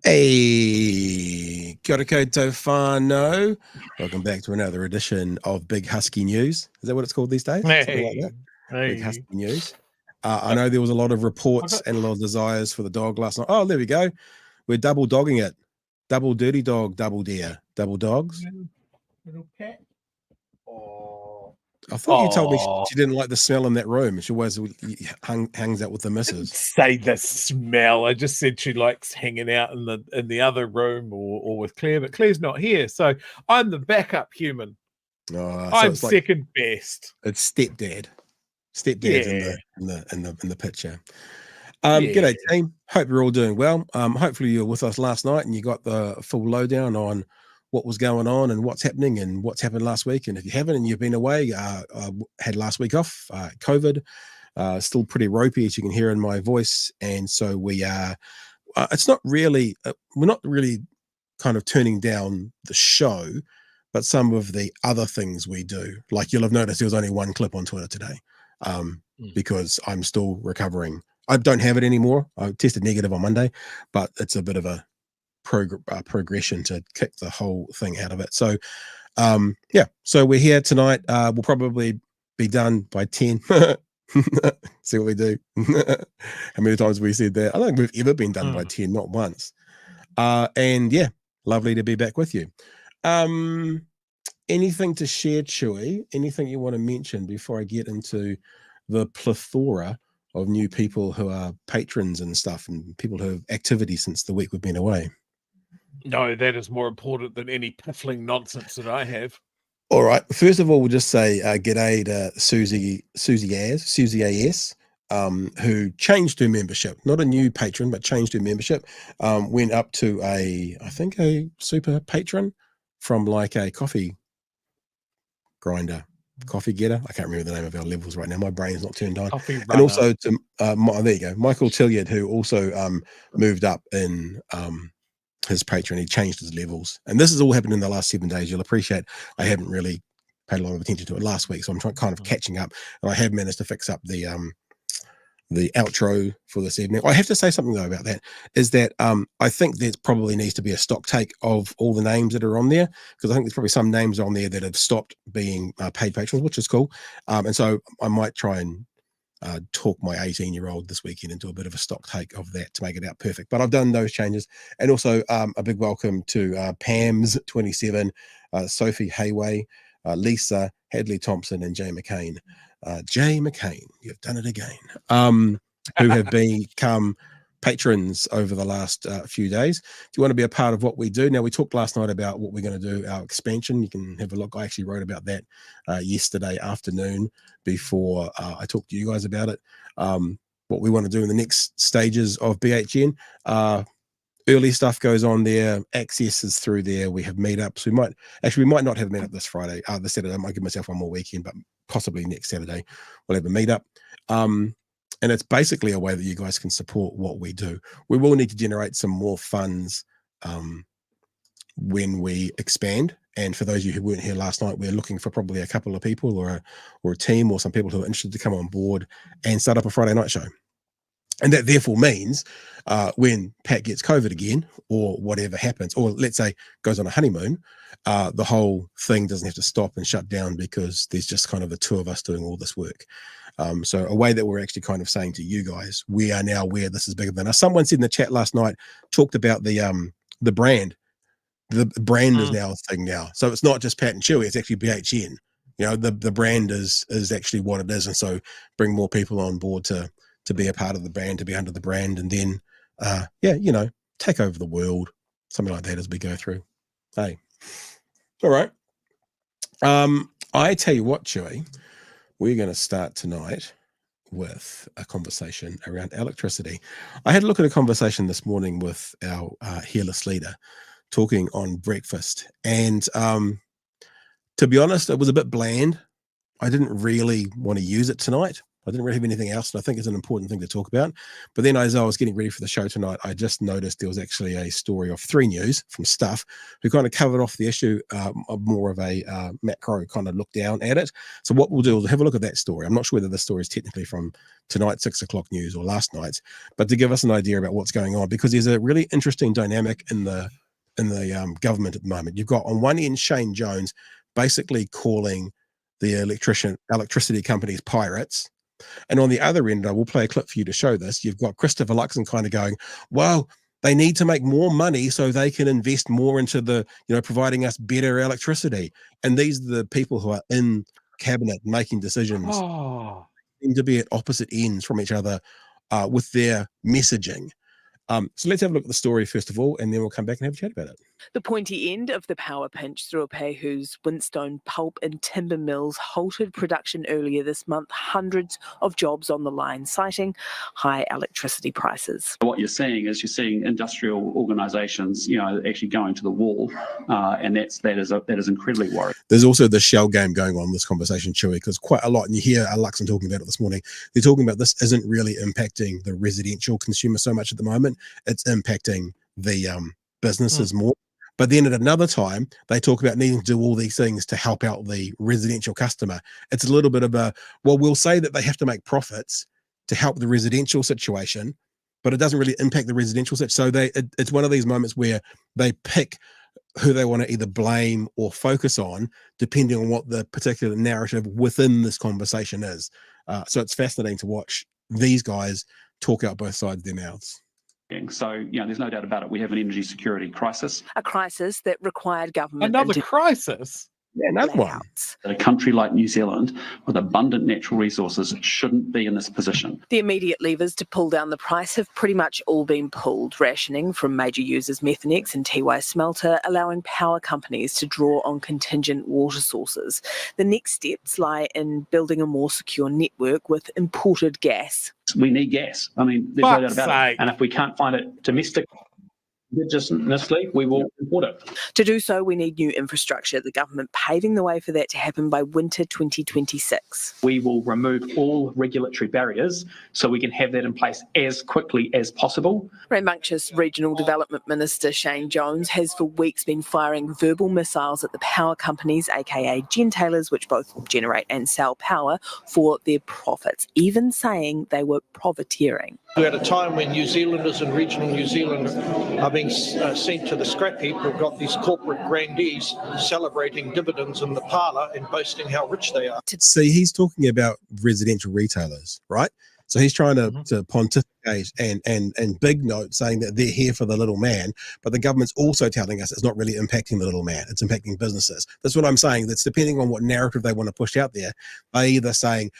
Hey, kia ora koutou whānau. Welcome back to another edition of Big Husky News. Is that what it's called these days? Something like that? Big Husky News. I know there was a lot of reports and a lot of desires for the dog last night. Oh, there we go. We're double dogging it. Double dirty dog, double dare. Double dogs. Little cat. Oh. I thought you told me she didn't like the smell in that room. She always hangs out with the missus. Say the smell. I just said she likes hanging out in the other room or with Claire, but Claire's not here, so I'm the backup human. I'm second best. It's stepdad. Stepdad's in the picture. G'day team. Hope you're all doing well. Hopefully you were with us last night and you got the full lowdown on what was going on and what's happening and what's happened last week. And if you haven't and you've been away, had last week off, COVID, still pretty ropey, as you can hear in my voice. And so we are, it's not really, we're not really kind of turning down the show, but some of the other things we do. Like you'll have noticed there was only one clip on Twitter today because I'm still recovering. I don't have it anymore. I tested negative on Monday, but it's a bit of a progression to kick the whole thing out of it. So so we're here tonight. We'll probably be done by 10. See what we do. How many times we said that? I don't think we've ever been done by 10, not once. And yeah, lovely to be back with you. Anything to share, Chewy? Anything you want to mention before I get into the plethora of new people who are patrons and stuff and people who have activity since the week we've been away? No, that is more important than any piffling nonsense that I have. All right. First of all, we'll just say g'day to Susie AS, who changed her membership. Not a new patron, but changed her membership. Went up to I think a super patron from like a coffee grinder, coffee getter. I can't remember the name of our levels right now. My brain's not turned on. And also to there you go, Michael Tilliard, who also moved up in his patron. He changed his levels, and this has all happened in the last 7 days. You'll appreciate I haven't really paid a lot of attention to it last week, so I'm kind of catching up, and I have managed to fix up the outro for this evening. I have to say something though about that, is that I think there probably needs to be a stock take of all the names that are on there, because I think there's probably some names on there that have stopped being paid patrons, which is cool. And so I might try and talk my 18-year-old this weekend into a bit of a stock take of that to make it out perfect. But I've done those changes. And also a big welcome to Pam's 27, Sophie Hayway, Lisa, Hadley Thompson, and Jay McCain. Jay McCain, you've done it again, who have become patrons over the last few days. If you want to be a part of what we do, now we talked last night about what we're going to do, our expansion. You can have a look. I actually wrote about that yesterday afternoon before I talked to you guys about it. What we want to do in the next stages of BHN. Early stuff goes on there. Access is through there. We have meetups. We might not have a meetup this Friday, this Saturday. I might give myself one more weekend, but possibly next Saturday we'll have a meetup. And it's basically a way that you guys can support what we do. We will need to generate some more funds when we expand. And for those of you who weren't here last night, we're looking for probably a couple of people or a team or some people who are interested to come on board and start up a Friday night show. And that therefore means when Pat gets COVID again or whatever happens, or let's say goes on a honeymoon, the whole thing doesn't have to stop and shut down because there's just kind of the two of us doing all this work. So a way that we're actually kind of saying to you guys, we are now aware this is bigger than us. Someone said in the chat last night, talked about the brand. The brand is now a thing now. So it's not just Pat and Chewy, it's actually BHN. You know, the brand is actually what it is. And so bring more people on board to be a part of the brand, to be under the brand, and then, take over the world, something like that as we go through. Hey, all right. I tell you what, Chewy, we're going to start tonight with a conversation around electricity. I had a look at a conversation this morning with our hairless leader talking on breakfast, and to be honest, it was a bit bland. I didn't really want to use it tonight. I didn't really have anything else, and I think it's an important thing to talk about. But then as I was getting ready for the show tonight, I just noticed there was actually a story of 3 News from Stuff, who kind of covered off the issue of more of a macro kind of look down at it. So what we'll do is have a look at that story. I'm not sure whether the story is technically from tonight's 6 o'clock news or last night's, but to give us an idea about what's going on, because there's a really interesting dynamic in the government at the moment. You've got on one end Shane Jones basically calling the electricity companies pirates. And on the other end, I will play a clip for you to show this. You've got Christopher Luxon kind of going, well, they need to make more money so they can invest more into the, providing us better electricity. And these are the people who are in cabinet making decisions. Seem to be at opposite ends from each other with their messaging. So let's have a look at the story first of all, and then we'll come back and have a chat about it. The pointy end of the power pinch through Ruapehu's Winstone pulp and timber mills halted production earlier this month, hundreds of jobs on the line, citing high electricity prices. What you're seeing industrial organisations, actually going to the wall, and that is incredibly worrying. There's also the shell game going on in this conversation, Chewy, because quite a lot, and you hear Luxon talking about it this morning, they're talking about this isn't really impacting the residential consumer so much at the moment, it's impacting the businesses more. But then at another time, they talk about needing to do all these things to help out the residential customer. It's a little bit of we'll say that they have to make profits to help the residential situation, but it doesn't really impact the residential situation. So it's one of these moments where they pick who they want to either blame or focus on, depending on what the particular narrative within this conversation is. So it's fascinating to watch these guys talk out both sides of their mouths. So, there's no doubt about it. We have an energy security crisis. A crisis that required government... Another crisis? Yeah, another one. A country like New Zealand, with abundant natural resources, shouldn't be in this position. The immediate levers to pull down the price have pretty much all been pulled. Rationing from major users Methanex and Tiwai Smelter, allowing power companies to draw on contingent water sources. The next steps lie in building a more secure network with imported gas. We need gas. There's no doubt about it. And if we can't find it indigenously, we will import it. To do so, we need new infrastructure, the government paving the way for that to happen by winter 2026. We will remove all regulatory barriers so we can have that in place as quickly as possible. Rambunctious Regional Development Minister Shane Jones has for weeks been firing verbal missiles at the power companies, aka gentailers, which both generate and sell power, for their profits, even saying they were profiteering. We're at a time when New Zealanders and regional New Zealand are being sent to the scrap heap. We've got these corporate grandees celebrating dividends in the parlour and boasting how rich they are. See, he's talking about residential retailers, right? So he's trying to pontificate and big note saying that they're here for the little man, but the government's also telling us it's not really impacting the little man, it's impacting businesses. That's what I'm saying. That's depending on what narrative they want to push out there. They're either saying,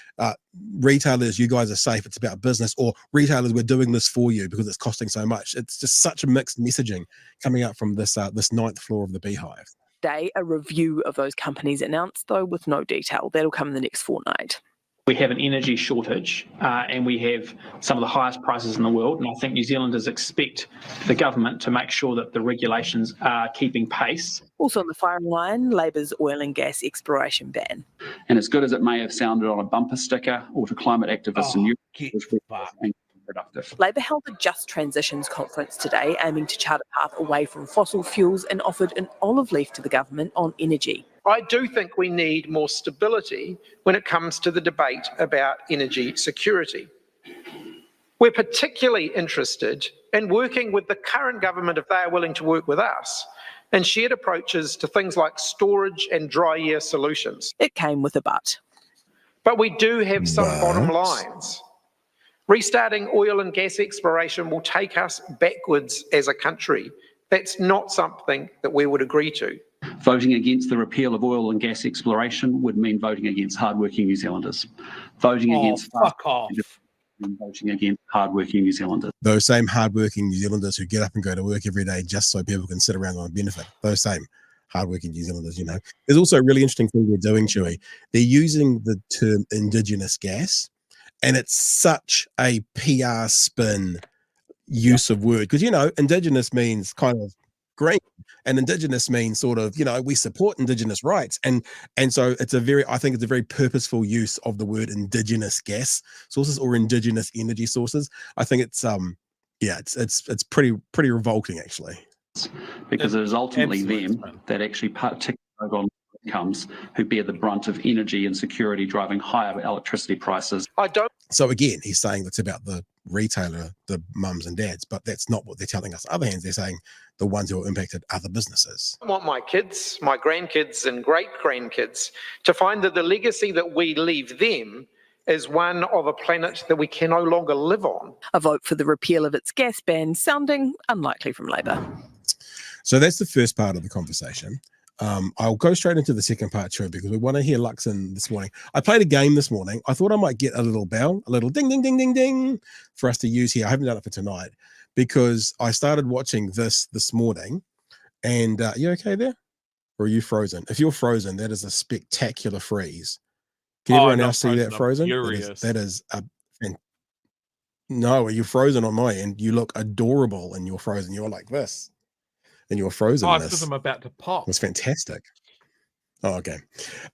retailers, you guys are safe, it's about business, or retailers, we're doing this for you because it's costing so much. It's just such a mixed messaging coming out from this ninth floor of the beehive. Today, a review of those companies announced, though with no detail. That'll come in the next fortnight. We have an energy shortage and we have some of the highest prices in the world. And I think New Zealanders expect the government to make sure that the regulations are keeping pace. Also on the firing line, Labour's oil and gas exploration ban. And as good as it may have sounded on a bumper sticker or to climate activists in Europe, productive. Labour held a Just Transitions conference today, aiming to chart a path away from fossil fuels, and offered an olive leaf to the government on energy. I do think we need more stability when it comes to the debate about energy security. We're particularly interested in working with the current government, if they are willing to work with us, and shared approaches to things like storage and dry year solutions. It came with a but. But we do have some bottom lines. Restarting oil and gas exploration will take us backwards as a country. That's not something that we would agree to. Voting against the repeal of oil and gas exploration would mean voting against hardworking New Zealanders. Voting against hardworking New Zealanders. Those same hardworking New Zealanders who get up and go to work every day just so people can sit around on a benefit. Those same hardworking New Zealanders, There's also a really interesting thing they're doing, Chewy. They're using the term indigenous gas, and it's such a PR spin use of word. Because, indigenous means kind of green, and Indigenous means sort of, we support Indigenous rights, and so I think it's a very purposeful use of the word Indigenous gas sources or Indigenous energy sources. I think it's it's pretty revolting, actually, because it is ultimately them that actually particularly on incomes who bear the brunt of energy insecurity, driving higher electricity prices. So again, he's saying it's about the retailer, the mums and dads, but that's not what they're telling us. On the other hand, they're saying the ones who are impacted are the businesses. I want my kids, my grandkids and great-grandkids to find that the legacy that we leave them is one of a planet that we can no longer live on. A vote for the repeal of its gas ban sounding unlikely from Labor. So that's the first part of the conversation. I'll go straight into the second part too, because we want to hear Luxon this morning. I played a game this morning. I thought I might get a little bell, a little ding, ding, ding, ding, ding for us to use here. I haven't done it for tonight because I started watching this morning. And you okay there? Or are you frozen? If you're frozen, that is a spectacular freeze. Can everyone else see that frozen? That is a no, you're frozen on my end. You look adorable and you're frozen. You're like this. And you're frozen. Oh, because I'm about to pop. It's fantastic. Oh, okay.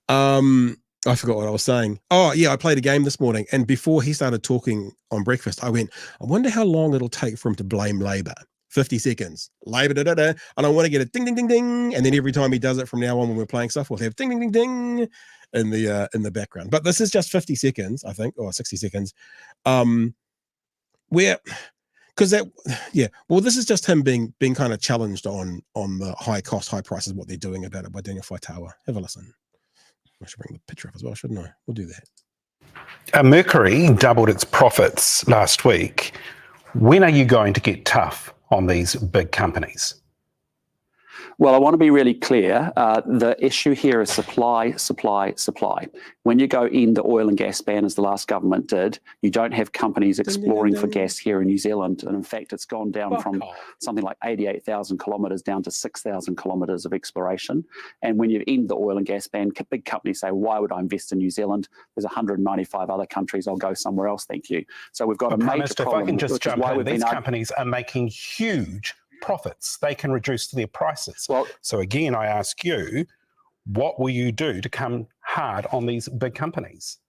I forgot what I was saying. Oh, yeah, I played a game this morning, and before he started talking on breakfast, I went, I wonder how long it'll take for him to blame Labor. 50 seconds. Labor, and I want to get a ding, ding, ding, ding, and then every time he does it from now on when we're playing stuff, we'll have ding, ding, ding, ding in the background. But this is just 50 seconds, I think, or 60 seconds. Because this is just him being kind of challenged on the high cost, high prices, what they're doing about it by doing a Whaitawa. Have a listen. I should bring the picture up as well, shouldn't I? We'll do that. Mercury doubled its profits last week. When are you going to get tough on these big companies? Well, I want to be really clear. The issue here is supply, supply, supply. When you go in the oil and gas ban, as the last government did, you don't have companies exploring for gas here in New Zealand. And in fact, it's gone down from something like 88,000 kilometres down to 6,000 kilometres of exploration. And when you end the oil and gas ban, big companies say, why would I invest in New Zealand? There's 195 other countries. I'll go somewhere else, thank you. So we've got a major problem. If I can just jump in, these companies are making huge profits. They can reduce their prices. Well, so again, I ask you, what will you do to come hard on these big companies?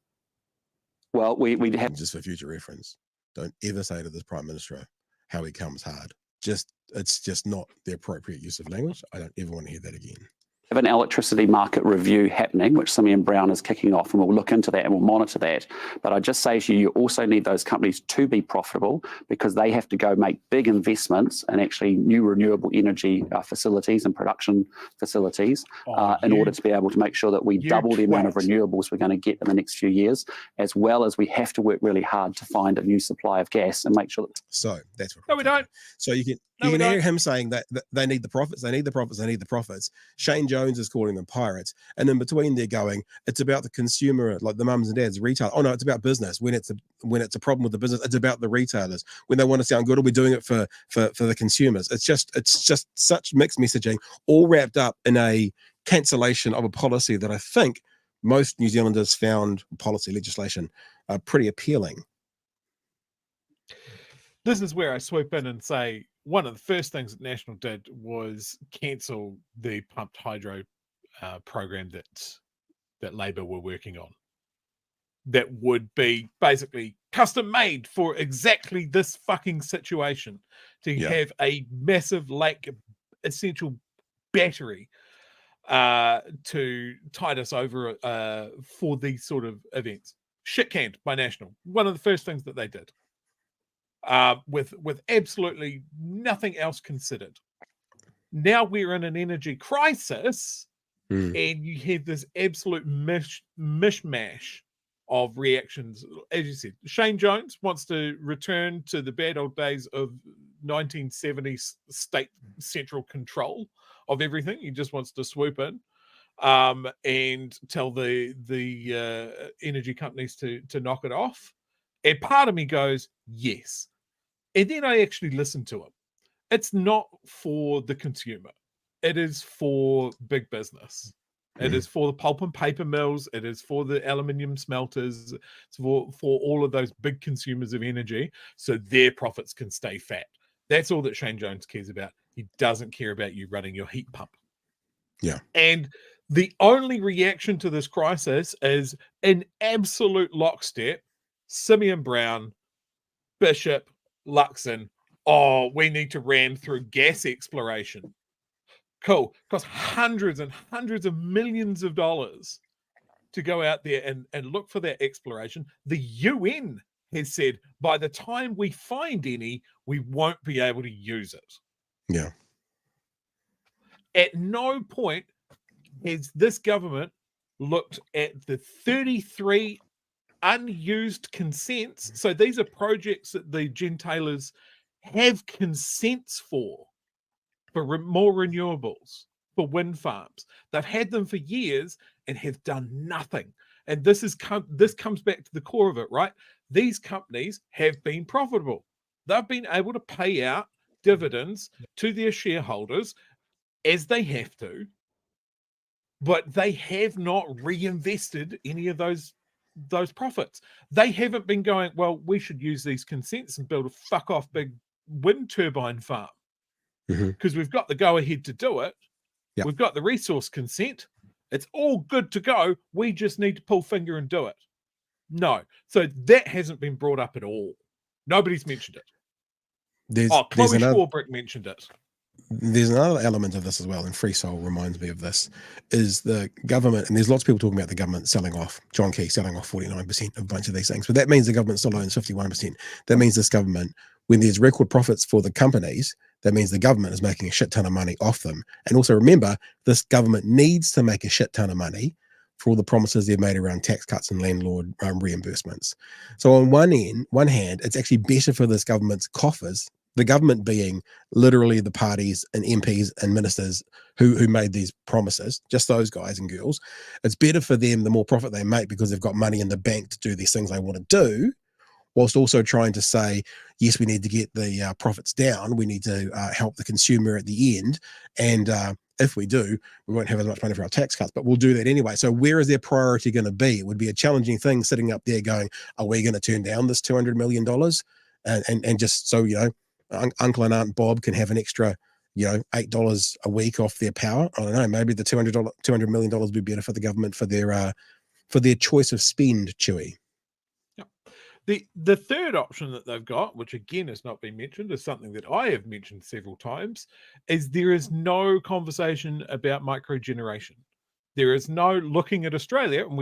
Well, we have... Just for future reference, don't ever say to this Prime Minister how he comes hard. It's just not the appropriate use of language. I don't ever want to hear that again. Have an electricity market review happening, which Simeon Brown is kicking off, and we'll look into that and we'll monitor that. But I just say to you, you also need those companies to be profitable because they have to go make big investments and actually new renewable energy facilities and production facilities in order to be able to make sure that we double the amount of renewables we're going to get in the next few years, as well as we have to work really hard to find a new supply of gas and make sure that... So that's what... No, we don't. So you can hear him saying that they need the profits, they need the profits, they need the profits. Shane Jones is calling them pirates. And in between they're going, it's about the consumer, like the mums and dads, retail. Oh no, it's about business. When it's a problem with the business, it's about the retailers. When they want to sound good, are we doing it for the consumers? It's just such mixed messaging, all wrapped up in a cancellation of a policy that I think most New Zealanders found policy legislation pretty appealing. This is where I swoop in and say, one of the first things that National did was cancel the pumped hydro program that Labor were working on. That would be basically custom made for exactly this fucking situation, to have a massive lake essential battery to tide us over for these sort of events. Shit canned by National. One of the first things that they did. With absolutely nothing else considered. Now we're in an energy crisis, and you have this absolute mishmash of reactions. As you said, Shane Jones wants to return to the bad old days of 1970s state central control of everything. He just wants to swoop in and tell the energy companies to knock it off. And part of me goes, yes. And then I actually listen to him. It's not for the consumer. It is for big business. It is for the pulp and paper mills. It is for the aluminium smelters. It's for all of those big consumers of energy, so their profits can stay fat. That's all that Shane Jones cares about. He doesn't care about you running your heat pump. Yeah. And the only reaction to this crisis is in absolute lockstep, Simeon Brown, Bishop, Luxon, oh, we need to ram through gas exploration. Cool. Cost hundreds and hundreds of millions of dollars to go out there and look for that exploration. The UN has said by the time we find any, we won't be able to use it. Yeah. At no point has this government looked at the 33 unused consents. So these are projects that the gentailers have consents for more renewables, for wind farms. They've had them for years and have done nothing. And this comes back to the core of it, right? These companies have been profitable. They've been able to pay out dividends to their shareholders as they have to, but they have not reinvested any of those profits. They haven't been going, well, we should use these consents and build a fuck off big wind turbine farm because we've got the go ahead to do it. Yep. We've got the resource consent. It's all good to go. We just need to pull finger and do it. No. So that hasn't been brought up at all. Nobody's mentioned it. Chloe Schwarbrick mentioned it. There's another element of this as well, and Free Soul reminds me of this, is the government, and there's lots of people talking about the government selling off, John Key selling off 49% of a bunch of these things, but that means the government still owns 51%. That means this government, when there's record profits for the companies, that means the government is making a shit ton of money off them. And also remember, this government needs to make a shit ton of money for all the promises they've made around tax cuts and landlord reimbursements. So on one hand, it's actually better for this government's coffers, the government being literally the parties and MPs and ministers who made these promises, just those guys and girls. It's better for them the more profit they make because they've got money in the bank to do these things they want to do, whilst also trying to say, yes, we need to get the profits down. We need to help the consumer at the end. And if we do, we won't have as much money for our tax cuts, but we'll do that anyway. So where is their priority going to be? It would be a challenging thing sitting up there going, are we going to turn down this $200 million? And just so, you know, Uncle and Aunt Bob can have an extra, you know, $8 a week off their power. I don't know. Maybe the $200 million would be better for the government for their choice of spend, Chewy. The third option that they've got, which again has not been mentioned, is something that I have mentioned several times, is there is no conversation about microgeneration. There is no looking at Australia, and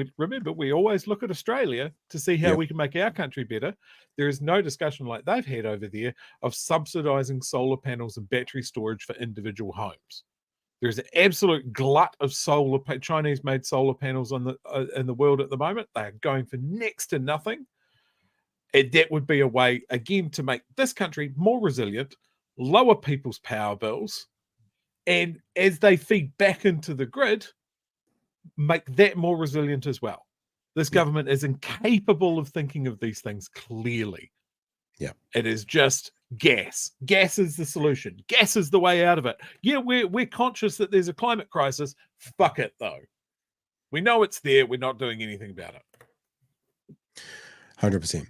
we always look at Australia to see how we can make our country better. There is no discussion like they've had over there of subsidizing solar panels and battery storage for individual homes. There's an absolute glut of Chinese-made solar panels in the world at the moment. They are going for next to nothing. And that would be a way, again, to make this country more resilient, lower people's power bills, and as they feed back into the grid, make that more resilient as well. This government is incapable of thinking of these things clearly. Yeah. It is just gas. Gas is the solution. Gas is the way out of it. Yeah, we're conscious that there's a climate crisis. Fuck it, though. We know it's there. We're not doing anything about it. 100%.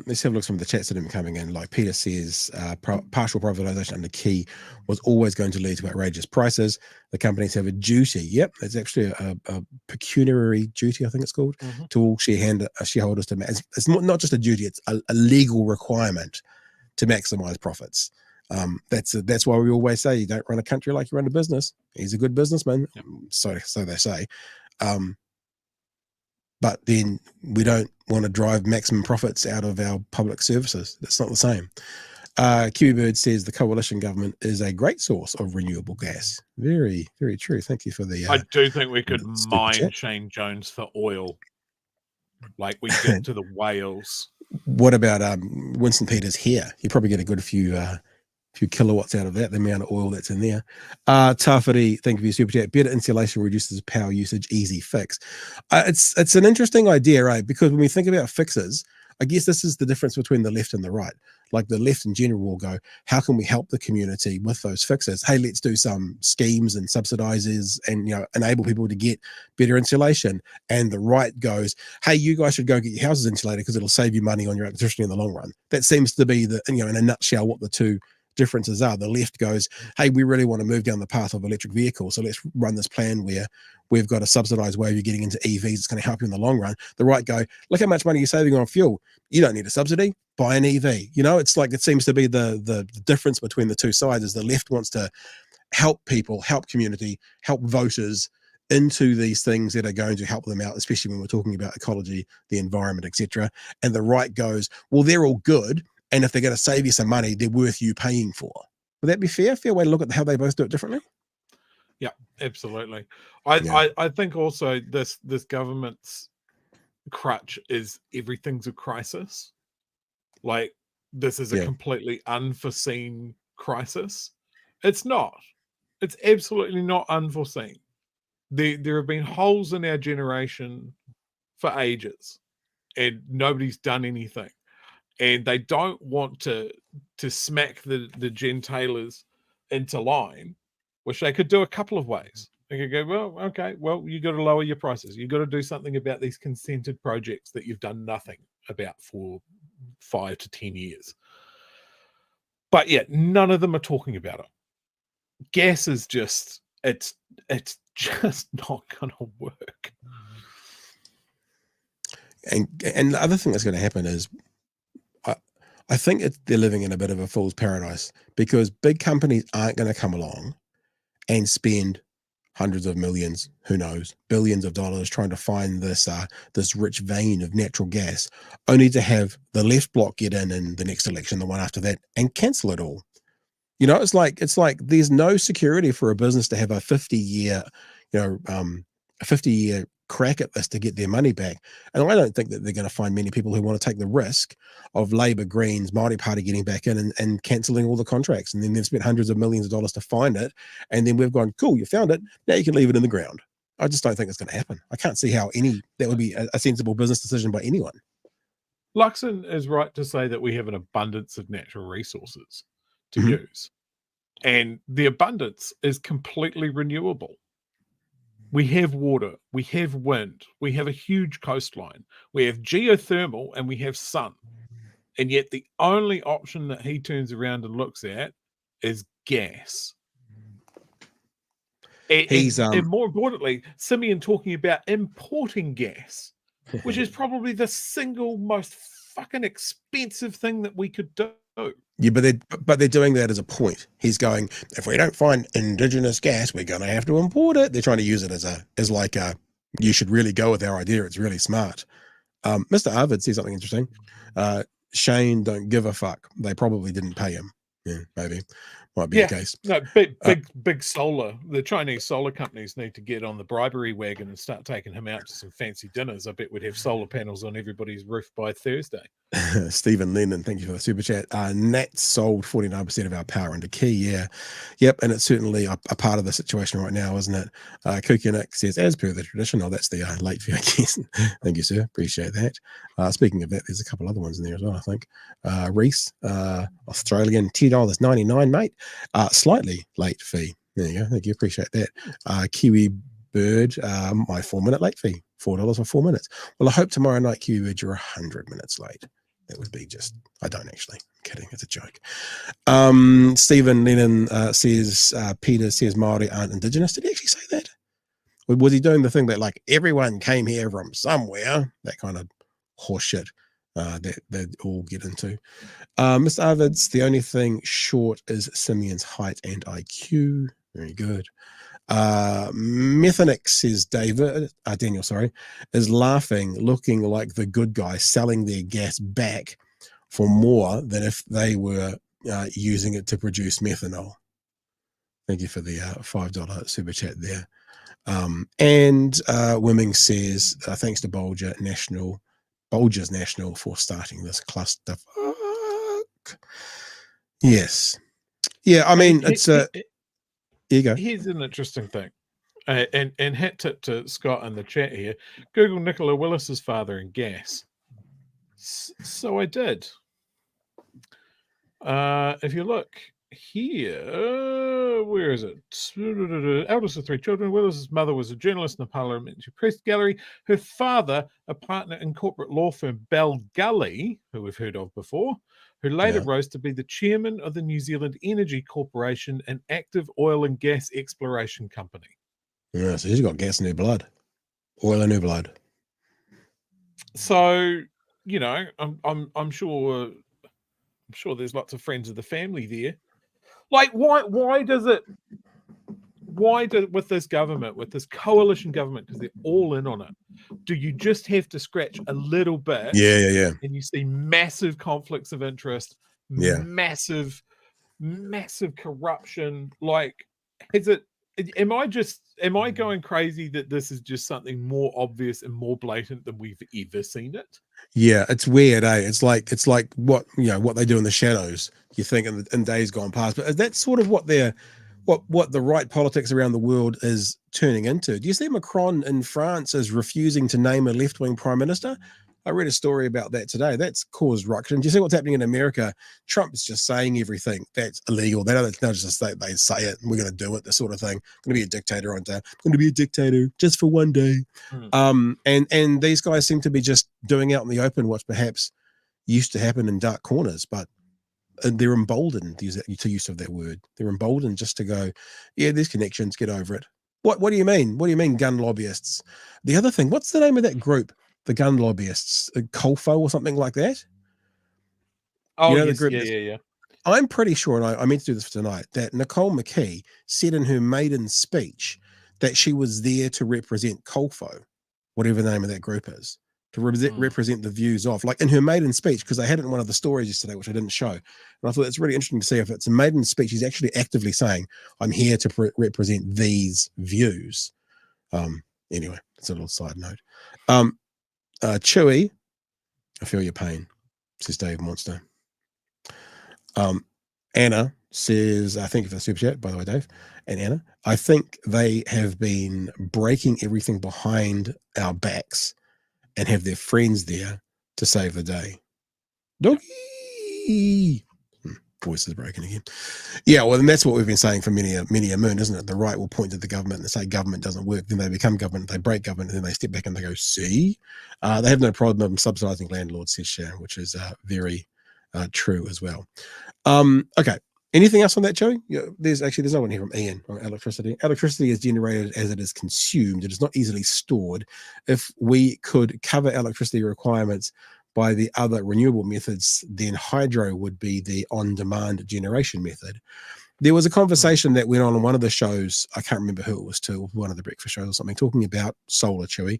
Let's have a look at some of the chats that have been coming in. Like Peter says, partial privatization under Key was always going to lead to outrageous prices. The companies have a duty. Yep, it's actually a pecuniary duty, I think it's called, to all shareholders to. It's not just a duty; it's a legal requirement to maximize profits. That's why we always say you don't run a country like you run a business. He's a good businessman, so they say. But then we don't want to drive maximum profits out of our public services. That's not the same. Kiwi Bird says the coalition government is a great source of renewable gas. Very, very true. Thank you for the. I do think we could mine Shane Jones for oil, like we did to the whales. What about Winston Peters here? You probably get a good few kilowatts out of that, the amount of oil that's in there. Tafari, thank you for your super chat. Better insulation reduces power usage, easy fix. It's an interesting idea, right? Because when we think about fixes, I guess this is the difference between the left and the right. Like the left in general will go, how can we help the community with those fixes? Hey, let's do some schemes and subsidizes and, you know, enable people to get better insulation. And the right goes, hey, you guys should go get your houses insulated because it'll save you money on your electricity in the long run. That seems to be the, you know, in a nutshell, what the two differences are. The left goes, hey, we really want to move down the path of electric vehicles, so let's run this plan where we've got a subsidized way of you getting into EVs. It's going to help you in the long run. The right go, look how much money you're saving on fuel. You don't need a subsidy. Buy an EV. You know, it's like, it seems to be the difference between the two sides is the left wants to help people, help community, help voters into these things that are going to help them out, especially when we're talking about ecology, the environment, etc. And the right goes, well, they're all good, and if they're going to save you some money, they're worth you paying for. Would that be fair? Fair way to look at how they both do it differently? Yeah, absolutely. I think also this government's crutch is everything's a crisis. Like, this is a completely unforeseen crisis. It's not. It's absolutely not unforeseen. There have been holes in our generation for ages, and nobody's done anything. And they don't want to smack the gentailers into line, which they could do a couple of ways. They could go, well, okay, well, you got to lower your prices. You got to do something about these consented projects that you've done nothing about for 5 to 10 years. But yeah, none of them are talking about it. Gas is just, it's just not going to work. And the other thing that's going to happen is, I think they're living in a bit of a fool's paradise, because big companies aren't going to come along and spend hundreds of millions, who knows, billions of dollars trying to find this rich vein of natural gas, only to have the left bloc get in the next election, the one after that, and cancel it all. You know, it's like there's no security for a business to have a 50-year, a 50-year crack at this to get their money back. And I don't think that they're going to find many people who want to take the risk of Labour, Greens, Māori Party getting back in and cancelling all the contracts. And then they've spent hundreds of millions of dollars to find it. And then we've gone, cool, you found it. Now you can leave it in the ground. I just don't think it's going to happen. I can't see how that would be a sensible business decision by anyone. Luxon is right to say that we have an abundance of natural resources to use. And the abundance is completely renewable. We have water, we have wind, we have a huge coastline, we have geothermal, and we have sun. And yet the only option that he turns around and looks at is gas. And more importantly, Simeon talking about importing gas, which is probably the single most fucking expensive thing that we could do. Yeah, but they're doing that as a point. He's going, if we don't find indigenous gas, we're going to have to import it. They're trying to use it as like you should really go with our idea. It's really smart. Mr. Arvid says something interesting. Shane don't give a fuck. They probably didn't pay him. Yeah, maybe. Might be the case. No, big solar. The Chinese solar companies need to get on the bribery wagon and start taking him out to some fancy dinners. I bet we'd have solar panels on everybody's roof by Thursday. Stephen Lennon, thank you for the super chat. Nat sold 49% of our power into Key. Yeah. Yep. And it's certainly a part of the situation right now, isn't it? Kukinik says, as per the tradition, that's the late fee, I guess. Thank you, sir. Appreciate that. Speaking of that, there's a couple other ones in there as well, I think. Reese, Australian, $10.99, mate. Slightly late fee. There you go. Thank you. Appreciate that. Kiwi Bird, my 4-minute late fee. $4 for 4 minutes. Well, I hope tomorrow night, Kiwi Bird, you're 100 minutes late. That would be just, I don't actually. I'm kidding. It's a joke. Stephen Lennon says, Peter says Māori aren't indigenous. Did he actually say that? Was he doing the thing that like everyone came here from somewhere? That kind of horseshit that they all get into. Mr. Arvid's, the only thing short is Simeon's height and IQ. Very good. Methanix says Daniel, is laughing, looking like the good guy selling their gas back for more than if they were using it to produce methanol. Thank you for the $5 super chat there. And Wimming says, thanks to Bolger's National for starting this cluster. Yes. Yeah, I mean, here you go. Here's an interesting thing. And hat tip to Scott in the chat here. Google Nicola Willis's father in gas. So I did. If you look here, where is it? Eldest of 3 children. Willis's mother was a journalist in the parliamentary press gallery. Her father, a partner in corporate law firm Bell Gully, who we've heard of before, who later rose to be the chairman of the New Zealand Energy Corporation, an active oil and gas exploration company. Yeah, so she's got gas in her blood, oil in her blood. So, you know, I'm sure there's lots of friends of the family there. Like, why does with this government, with this coalition government, because they're all in on it, do you just have to scratch a little bit? Yeah. And you see massive conflicts of interest, massive corruption. Like, am I going crazy that this is just something more obvious and more blatant than we've ever seen it? Yeah, it's weird, eh? It's like what they do in the shadows. You think in days gone past, but that's sort of what the right politics around the world is turning into. Do you see Macron in France is refusing to name a left-wing prime minister? I read a story about that today. That's caused ruction. Do you see what's happening in America? Trump's just saying everything that's illegal. They don't just say they say it and we're going to do it, this sort of thing. I'm going to be a dictator on day. I'm going to be a dictator just for one day. And these guys seem to be just doing out in the open what perhaps used to happen in dark corners, but they're emboldened, to use of that word. They're emboldened just to go, yeah, there's connections, get over it. What do you mean? What do you mean, gun lobbyists? The other thing, what's the name of that group? The gun lobbyists, Colfo or something like that. Oh, you know, yes, the group yeah. I'm pretty sure, and I meant to do this for tonight, that Nicole McKee said in her maiden speech that she was there to represent Colfo, whatever the name of that group is, to represent the views of, like in her maiden speech, because I had it in one of the stories yesterday, which I didn't show. And I thought it's really interesting to see if it's a maiden speech. She's actually actively saying, I'm here to represent these views. Anyway, it's a little side note. Chewy, I feel your pain, says Dave Monster. Anna says, I think for the super chat, by the way, Dave and Anna, I think they have been breaking everything behind our backs and have their friends there to save the day. Doggy. Voice is broken again. Yeah, well, and that's what we've been saying for many a moon, isn't it? The right will point to the government and say government doesn't work. Then they become government, they break government, and then they step back and they go, see? They have no problem subsidizing landlords, says Sharon, which is very true as well. Okay. Anything else on that, Joey? Yeah, there's no one here from Ian on electricity. Electricity is generated as it is consumed. It is not easily stored. If we could cover electricity requirements by the other renewable methods, then hydro would be the on-demand generation method. There was a conversation that went on one of the shows, I can't remember who it was to, one of the breakfast shows or something, talking about solar, Chewy.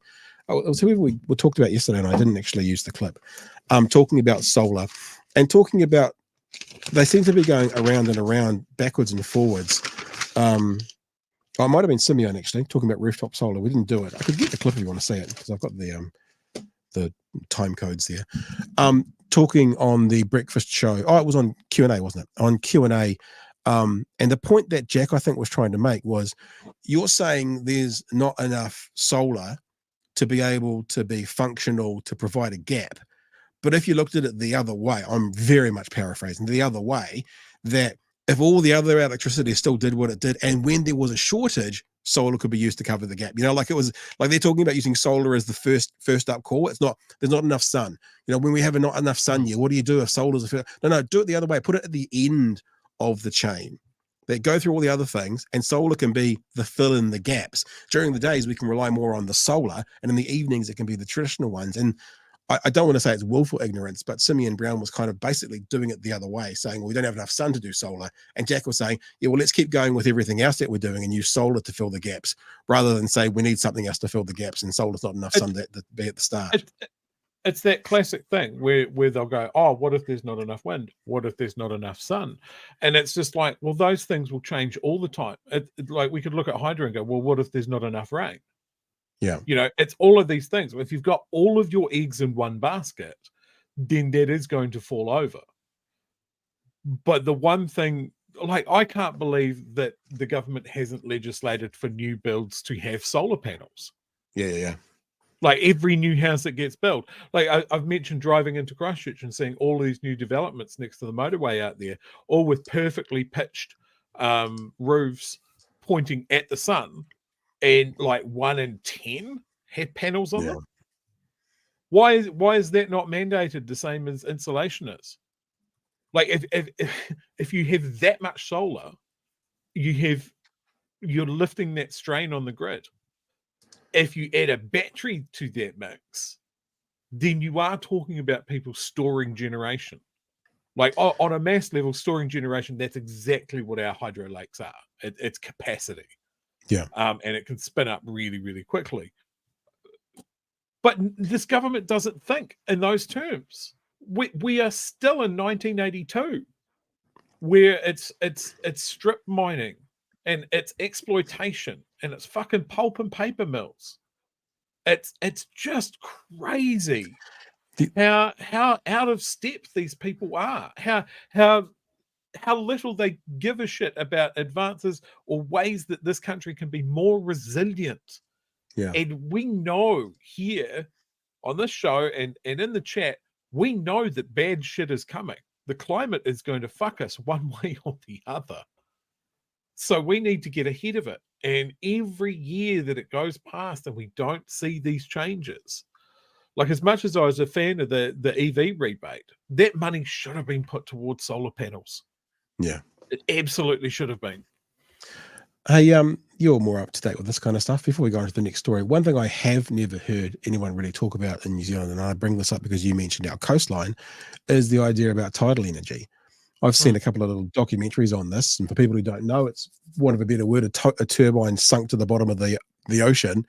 Oh, it was whoever we talked about yesterday, and I didn't actually use the clip. Talking about solar and talking about, they seem to be going around and around, backwards and forwards. It might have been Simeon, actually, talking about rooftop solar. We didn't do it. I could get the clip if you want to see it, because I've got the time codes there. Talking on the breakfast show. Oh, it was on Q&A, wasn't it? On Q&A. And the point that Jack, I think, was trying to make was, you're saying there's not enough solar to be able to be functional to provide a gap. But if you looked at it the other way, I'm very much paraphrasing, the other way, that if all the other electricity still did what it did, and when there was a shortage, solar could be used to cover the gap. You know, like it was like they're talking about using solar as the first up call. It's not, there's not enough sun. You know, when we have not enough sun here, what do you do if solar's a first? No, do it the other way. Put it at the end of the chain. They go through all the other things, and solar can be the fill in the gaps. During the days, we can rely more on the solar, and in the evenings, it can be the traditional ones. And I don't want to say it's willful ignorance, but Simeon Brown was kind of basically doing it the other way, saying, well, we don't have enough sun to do solar. And Jack was saying, yeah, well, let's keep going with everything else that we're doing and use solar to fill the gaps, rather than say we need something else to fill the gaps, and solar's not enough sun to be at the start. It's that classic thing where they'll go, oh, what if there's not enough wind? What if there's not enough sun? And it's just like, well, those things will change all the time. Like we could look at hydro and go, well, what if there's not enough rain? Yeah. You know, it's all of these things. If you've got all of your eggs in one basket, then that is going to fall over. But the one thing, like, I can't believe that the government hasn't legislated for new builds to have solar panels. Yeah. Like every new house that gets built. Like I've mentioned driving into Christchurch and seeing all these new developments next to the motorway out there, all with perfectly pitched roofs pointing at the sun, and like 1 in 10 have panels on them. Why is that not mandated the same as insulation is? Like if you have that much solar, you're lifting that strain on the grid. If you add a battery to that mix, then you are talking about people storing generation. Like on a mass level, storing generation, that's exactly what our hydro lakes are. It's capacity. Yeah. And it can spin up really, really quickly. But this government doesn't think in those terms. We are still in 1982, where it's strip mining and it's exploitation and it's fucking pulp and paper mills. It's just crazy how out of step these people are. How little they give a shit about advances or ways that this country can be more resilient. Yeah. And we know here on this show and in the chat, we know that bad shit is coming. The climate is going to fuck us one way or the other. So we need to get ahead of it. And every year that it goes past and we don't see these changes, like as much as I was a fan of the EV rebate, that money should have been put towards solar panels. Yeah. It absolutely should have been. Hey, you're more up to date with this kind of stuff. Before we go on to the next story, one thing I have never heard anyone really talk about in New Zealand, and I bring this up because you mentioned our coastline, is the idea about tidal energy. I've seen a couple of little documentaries on this, and for people who don't know, it's, want of a better word, a turbine sunk to the bottom of the ocean,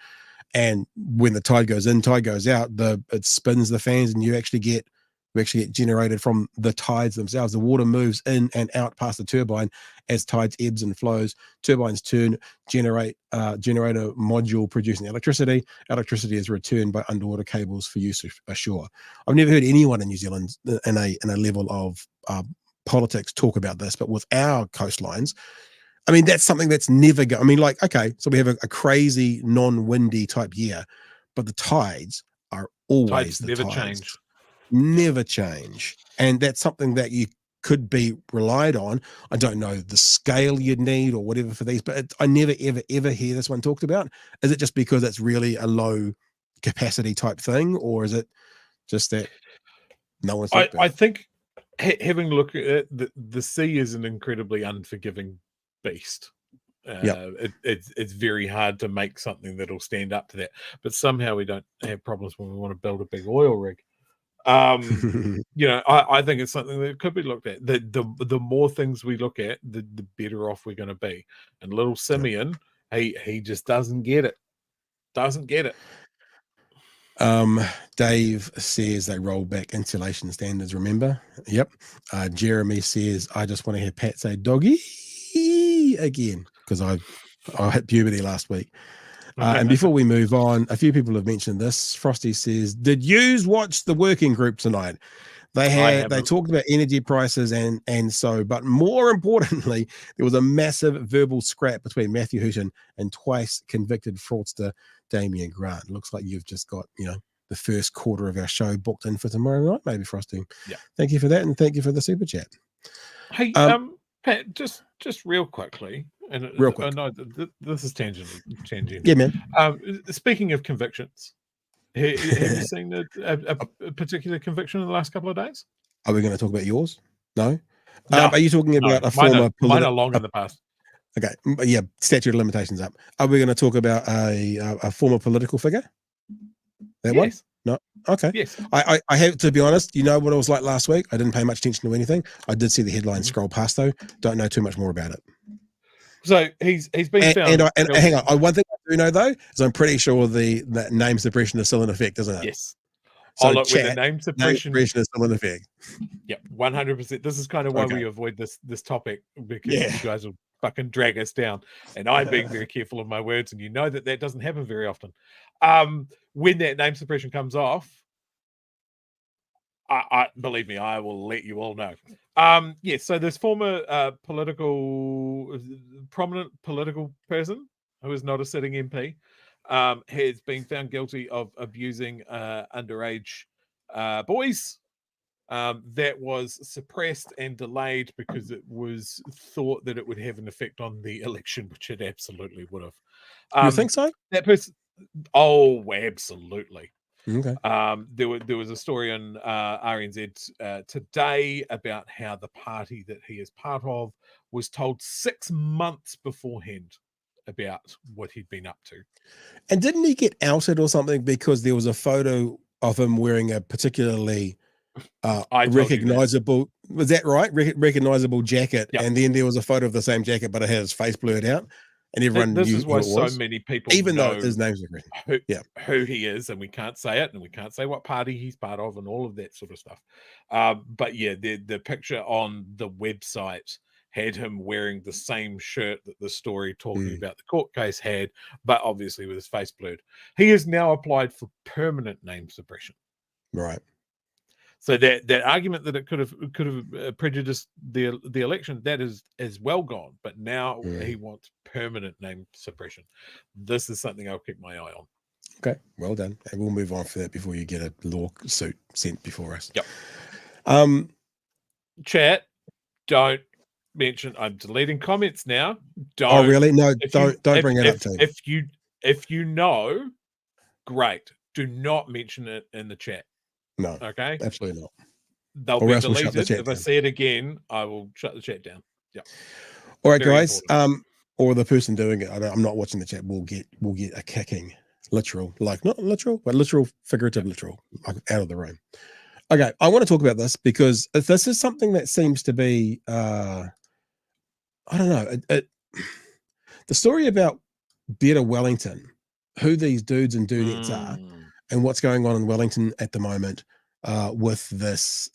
and when the tide goes in, tide goes out, it spins the fans, and we actually get generated from the tides themselves. The water moves in and out past the turbine as tides ebbs and flows. Turbines turn, generate generator module producing electricity. Electricity is returned by underwater cables for use ashore. I've never heard anyone in New Zealand in a level of politics talk about this, but with our coastlines, I mean, that's something that's never I mean, like, okay, so we have a crazy non-windy type year, but the tides are always the tides. Never change. And that's something that you could be relied on. I don't know the scale you'd need or whatever for these, but I never, ever hear this one talked about. Is it just because it's really a low capacity type thing, or is it just that no one's I think having a look at it, the sea is an incredibly unforgiving beast. It's very hard to make something that'll stand up to that, but somehow we don't have problems when we want to build a big oil rig. I think it's something that could be looked at. The more things we look at, the better off we're going to be. And little Simeon, he just doesn't get it. Dave says they rolled back insulation standards, remember? Yep. Jeremy says, I just want to hear Pat say doggy again, because I hit puberty last week. And before we move on, a few people have mentioned this. Frosty says, did yous watch the working group tonight? They talked about energy prices and so, but more importantly, there was a massive verbal scrap between Matthew Hooton and twice convicted fraudster Damien Grant. Looks like you've just got, the first quarter of our show booked in for tomorrow night, maybe, Frosty. Yeah. Thank you for that, and thank you for the super chat. Hey, Pat, just real quickly, and real quick. I know this is tangent. Yeah, man. Speaking of convictions, have you seen a particular conviction in the last couple of days? Are we going to talk about yours? No. Are you talking about a former? Mine are long in the past. Okay, yeah, statute of limitations up. Are we going to talk about a former political figure? That one? No. Okay. Yes. I have to be honest. You know what it was like last week? I didn't pay much attention to anything. I did see the headline scroll past though. Don't know too much more about it. So he's been found. And hang on. One thing I do know though is I'm pretty sure that name suppression is still in effect, isn't it? Yes. So look, with the name suppression is still in effect. Yep, 100%. This is kind of why we avoid this topic, because you guys will fucking drag us down, and I'm being very careful of my words, and you know that doesn't happen very often. When that name suppression comes off, I believe me, I will let you all know. So this former prominent political person who is not a sitting MP has been found guilty of abusing underage boys. That was suppressed and delayed because it was thought that it would have an effect on the election, which it absolutely would have. You think so? That person, oh, absolutely. Okay. There was a story on RNZ today about how the party that he is part of was told 6 months beforehand about what he'd been up to. And didn't he get outed or something because there was a photo of him wearing a particularly recognizable, was that right? Recognizable jacket. Yep. And then there was a photo of the same jacket, but it had his face blurred out. And everyone this knew is why who it was. so many people even know though his name's written. Who he is, and we can't say it, and we can't say what party he's part of, and all of that sort of stuff. But yeah, the picture on the website had him wearing the same shirt that the story talking about the court case had, but obviously with his face blurred. He has now applied for permanent name suppression. Right. So that argument that it could have prejudiced the election, that is well gone. But now he wants permanent name suppression. This is something I'll keep my eye on. Okay, well done. And we'll move on for that before you get a lawsuit sent before us. Yep. Chat, don't mention. I'm deleting comments now. Don't. Oh, really? No, don't bring it up to me. If you know, great. Do not mention it in the chat. No. Okay. Absolutely not. They'll be deleted. If I see it again, I will shut the chat down. Yeah. All right, guys. Or the person doing it. I'm not watching the chat. We'll get a kicking, literal, like not literal, but literal, figurative, literal, like out of the room. Okay, I want to talk about this because this is something that seems to be, I don't know, the story about Better Wellington, who these dudes and dudettes are, and what's going on in Wellington at the moment with this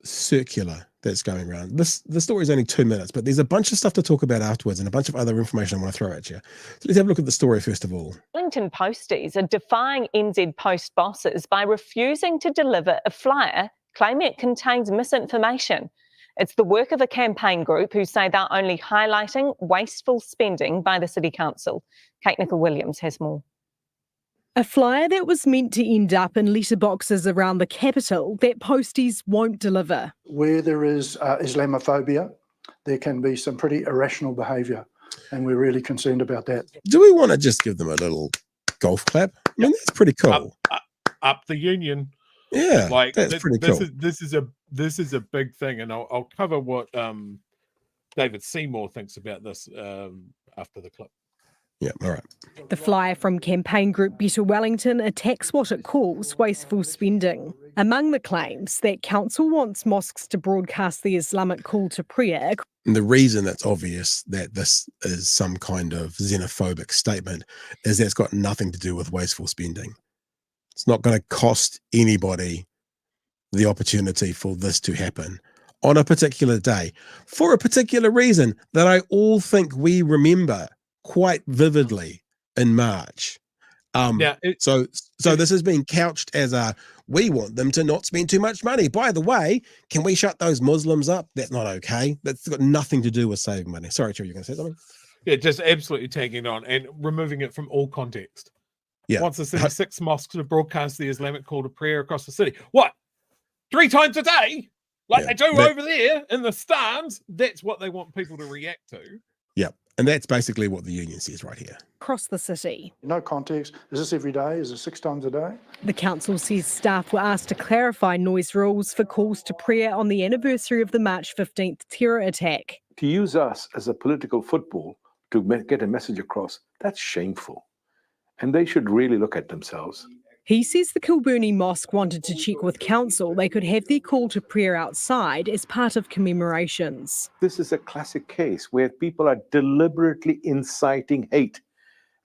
circular that's going around. The story is only 2 minutes, but there's a bunch of stuff to talk about afterwards and a bunch of other information I want to throw at you. So let's have a look at the story first of all. Wellington Posties are defying NZ Post bosses by refusing to deliver a flyer claiming it contains misinformation. It's the work of a campaign group who say they're only highlighting wasteful spending by the City Council. Kate Nicol-Williams has more. A flyer that was meant to end up in letterboxes around the capital that Posties won't deliver. Where there is Islamophobia, there can be some pretty irrational behaviour, and we're really concerned about that. Do we want to just give them a little golf clap? I mean, that's pretty cool. Up the union. Yeah, like that's pretty cool. This is a big thing, and I'll cover what David Seymour thinks about this after the clip. Yeah, all right. The flyer from campaign group Better Wellington attacks what it calls wasteful spending. Among the claims, that council wants mosques to broadcast the Islamic call to prayer. And the reason it's obvious that this is some kind of xenophobic statement is that it's got nothing to do with wasteful spending. It's not going to cost anybody the opportunity for this to happen on a particular day for a particular reason that I all think we remember quite vividly in March. So this has been couched as we want them to not spend too much money. By the way, can we shut those Muslims up? That's not okay. That's got nothing to do with saving money. Sorry, Trevor, you're going to say something? Yeah, just absolutely taking it on and removing it from all context. Yeah. Wants to send 6 mosques to broadcast the Islamic call to prayer across the city. What? 3 times a day? Like they do over there in the stands? That's what they want people to react to. Yeah. And that's basically what the union says right here. Across the city. No context. Is this every day? Is it 6 times a day? The council says staff were asked to clarify noise rules for calls to prayer on the anniversary of the March 15th terror attack. To use us as a political football to get a message across, that's shameful. And they should really look at themselves. He says the Kilburnie Mosque wanted to check with council they could have their call to prayer outside as part of commemorations. This is a classic case where people are deliberately inciting hate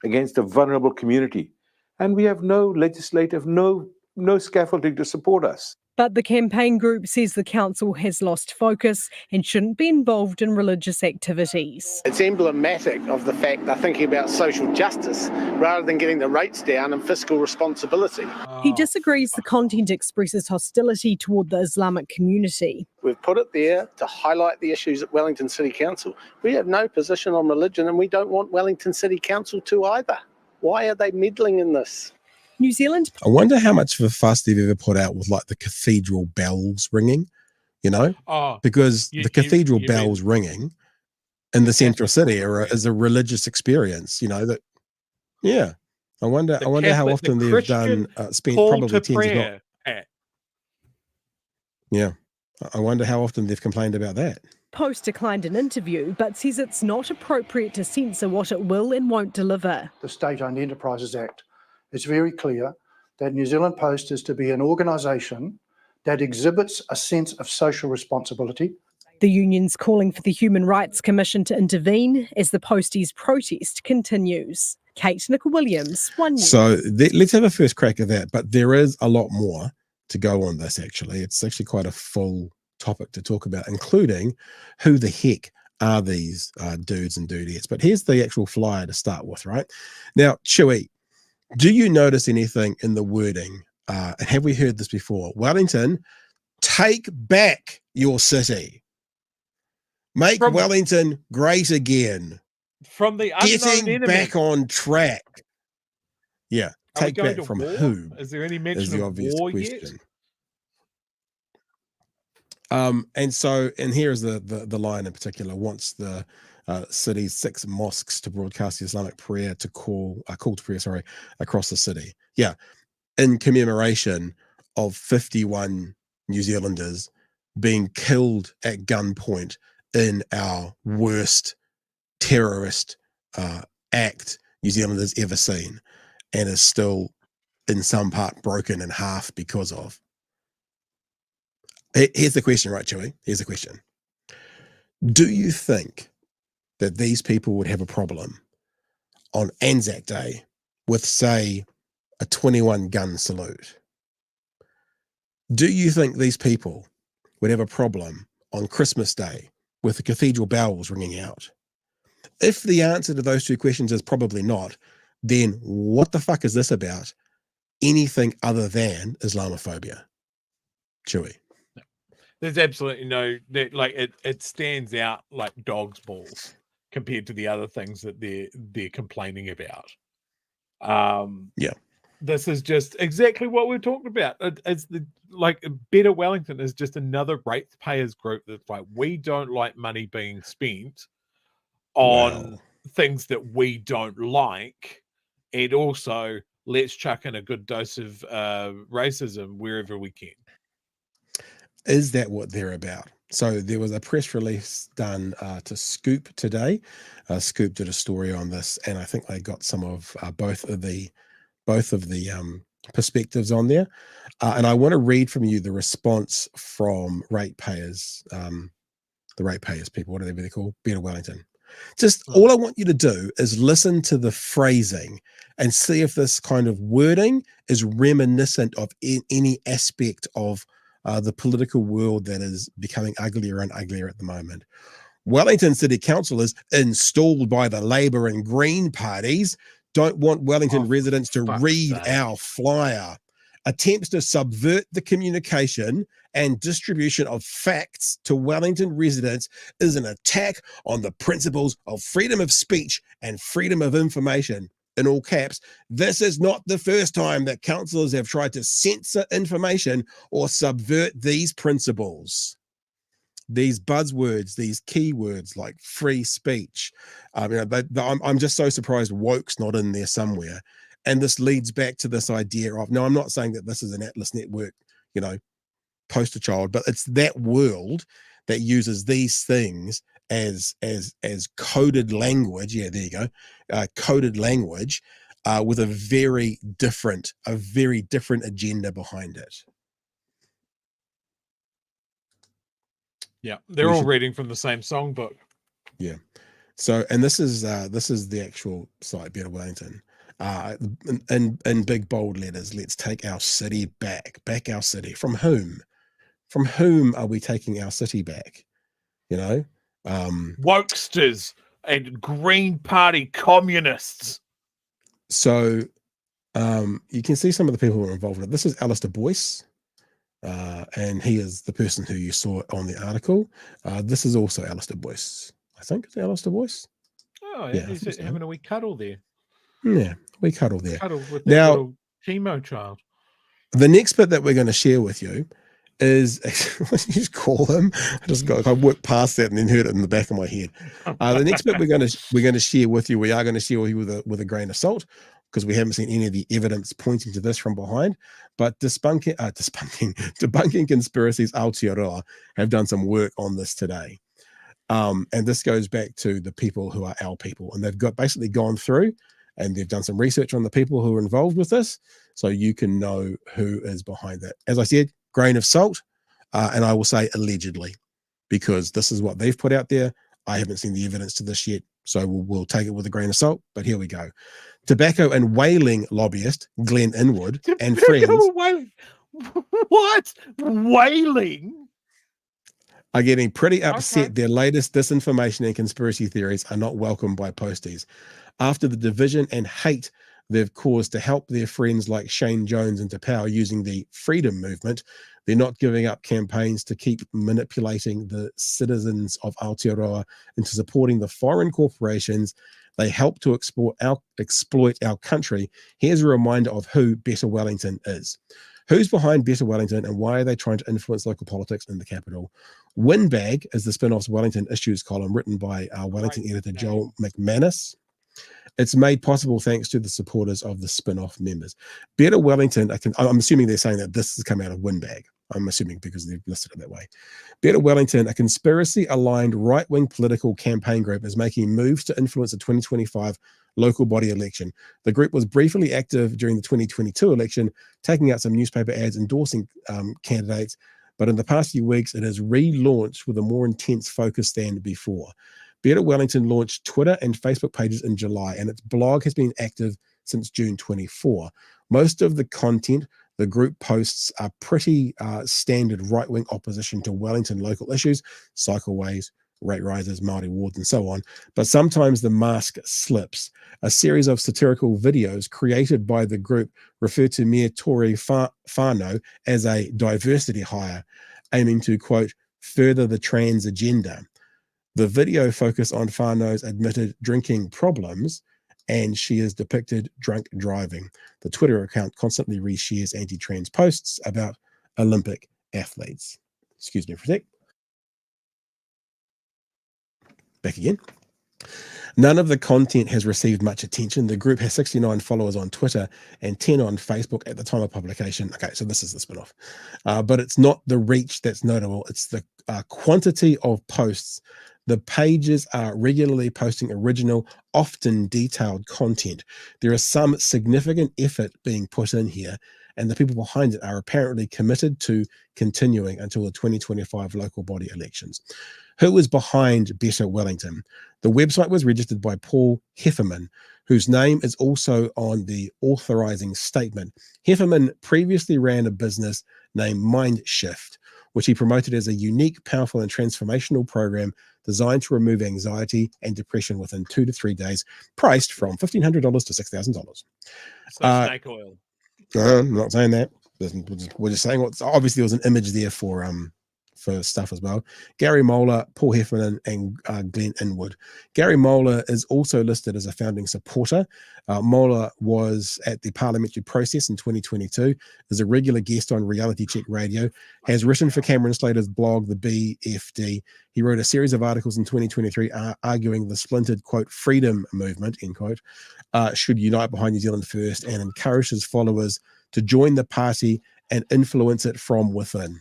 against a vulnerable community. And we have no legislative, no scaffolding to support us. But the campaign group says the council has lost focus and shouldn't be involved in religious activities. It's emblematic of the fact they're thinking about social justice rather than getting the rates down and fiscal responsibility. He disagrees the content expresses hostility toward the Islamic community. We've put it there to highlight the issues at Wellington City Council. We have no position on religion and we don't want Wellington City Council to either. Why are they meddling in this? New Zealand. I wonder how much of a fuss they've ever put out with like the cathedral bells ringing, you know, because the cathedral bells ringing in the central city is a religious experience, you know, that, yeah. I wonder how often they've done, spent probably tens of dollars. Yeah. I wonder how often they've complained about that. Post declined an interview, but says it's not appropriate to censor what it will and won't deliver. The State-Owned Enterprises Act is very clear that New Zealand Post is to be an organisation that exhibits a sense of social responsibility. The union's calling for the Human Rights Commission to intervene as the Posties protest continues. Kate Nicol-Williams, One News. So let's have a first crack at that, but there is a lot more to go on this actually. It's actually quite a full topic to talk about, including who the heck are these dudes and dudettes. But here's the actual flyer to start with, right? Now, Chewy, do you notice anything in the wording? Have we heard this before? Wellington, take back your city. Make Wellington great again. From the unknown Getting enemy. back on track. Yeah, take back from war? who? Is there any mention is the of obvious war question. yet? And here is the line in particular. Wants the city's 6 mosques to broadcast the Islamic prayer to call to prayer, across the city. Yeah, in commemoration of 51 New Zealanders being killed at gunpoint in our worst terrorist act New Zealand has ever seen, and is still in some part broken in half because of. Here's the question, right, Chewy? Here's the question. Do you think that these people would have a problem on Anzac Day with, say, a 21 gun salute? Do you think these people would have a problem on Christmas Day with the cathedral bells ringing out? If the answer to those two questions is probably not, then what the fuck is this about? Anything other than Islamophobia? Chewy. There's absolutely no, like it stands out like dog's balls compared to the other things that they're complaining about. Yeah. This is just exactly what we're talking about. It's Better Wellington is just another ratepayers group that's like, we don't like money being spent on things that we don't like, and also let's chuck in a good dose of racism wherever we can. Is that what they're about? So there was a press release done to Scoop today. Scoop did a story on this, and I think they got some of both of the perspectives on there. And I want to read from you the response from ratepayers, the ratepayers people. What are they called? Better Wellington. Just all I want you to do is listen to the phrasing and see if this kind of wording is reminiscent of any aspect of the political world that is becoming uglier and uglier at the moment. Wellington City Councillors installed by the Labour and Green parties don't want Wellington residents to read our flyer. Attempts to subvert the communication and distribution of facts to Wellington residents is an attack on the principles of freedom of speech and freedom of information. In all caps, this is not the first time that councillors have tried to censor information or subvert these principles. These buzzwords, these keywords like free speech. I'm just so surprised woke's not in there somewhere. And this leads back to this idea of, no, I'm not saying that this is an Atlas Network, poster child, but it's that world that uses these things as coded language. Yeah, there you go. Coded language with a very different agenda behind it. Yeah, they're all reading from the same songbook. Yeah. So, and this is the actual site, Better Wellington. in big bold letters, let's take our city back our city. From whom are we taking our city back? You know, wokesters and Green Party communists. So you can see some of the people who are involved in it. This is Alistair Boyce, and he is the person who you saw on the article. This is also Alistair Boyce, I think. Is it Alistair Boyce? Oh, yeah, he's having a wee cuddle there. Yeah, we cuddle there. Cuddle with that Now, little chemo child. the next bit that we're going to share with you is, what did you just call him? I worked past that and then heard it in the back of my head. The next bit we're going to share with you, we are going to share with you with a grain of salt, because we haven't seen any of the evidence pointing to this from behind. But debunking conspiracies Aotearoa have done some work on this today. And this goes back to the people who are our people, and they've basically gone through and they've done some research on the people who are involved with this, so you can know who is behind that. As I said, grain of salt, and I will say allegedly, because this is what they've put out there. I haven't seen the evidence to this yet, so we'll take it with a grain of salt, but here we go. Tobacco and whaling lobbyist Glenn Inwood and friends. What? Whaling? Are getting pretty upset. Their latest disinformation and conspiracy theories are not welcomed by Posties. After the division and hate they've caused to help their friends like Shane Jones into power using the freedom movement, they're not giving up campaigns to keep manipulating the citizens of Aotearoa into supporting the foreign corporations they help to exploit our country. Here's a reminder of who Better Wellington is. Who's behind Better Wellington, and why are they trying to influence local politics in the capital? Windbag is the spin-off's Wellington Issues column written by our Wellington editor Joel McManus. It's made possible thanks to the supporters of the spin-off members. Better Wellington, I'm assuming they're saying that this has come out of Windbag. I'm assuming because they've listed it that way. Better Wellington, a conspiracy-aligned right-wing political campaign group, is making moves to influence the 2025 local body election. The group was briefly active during the 2022 election, taking out some newspaper ads endorsing candidates, but in the past few weeks, it has relaunched with a more intense focus than before. Better Wellington launched Twitter and Facebook pages in July, and its blog has been active since June 24. Most of the content the group posts are pretty standard right-wing opposition to Wellington local issues, cycleways, rate rises, Māori wards, and so on. But sometimes the mask slips. A series of satirical videos created by the group refer to Mayor Tory Whānau as a diversity hire, aiming to, quote, further the trans agenda. The video focused on Whānau's admitted drinking problems, and she is depicted drunk driving. The Twitter account constantly reshares anti-trans posts about Olympic athletes. Excuse me for a sec. Back again. None of the content has received much attention. The group has 69 followers on Twitter and 10 on Facebook at the time of publication. Okay, so this is the spin-off. But it's not the reach that's notable. It's the quantity of posts. The pages are regularly posting original, often detailed content. There is some significant effort being put in here, and the people behind it are apparently committed to continuing until the 2025 local body elections. Who is behind Better Wellington? The website was registered by Paul Hefferman, whose name is also on the authorizing statement. Hefferman previously ran a business named Mindshift, which he promoted as a unique, powerful, and transformational program designed to remove anxiety and depression within 2 to 3 days, priced from $1,500 to $6,000. So snake oil. I'm not saying that. We're just saying obviously there was an image there for stuff as well. Gary Moeller, Paul Heffernan, and Glenn Inwood. Gary Moeller is also listed as a founding supporter. Moeller was at the parliamentary process in 2022, is a regular guest on Reality Check Radio, has written for Cameron Slater's blog, The BFD. He wrote a series of articles in 2023 arguing the splintered, quote, freedom movement, end quote, should unite behind New Zealand First, and encourage his followers to join the party and influence it from within.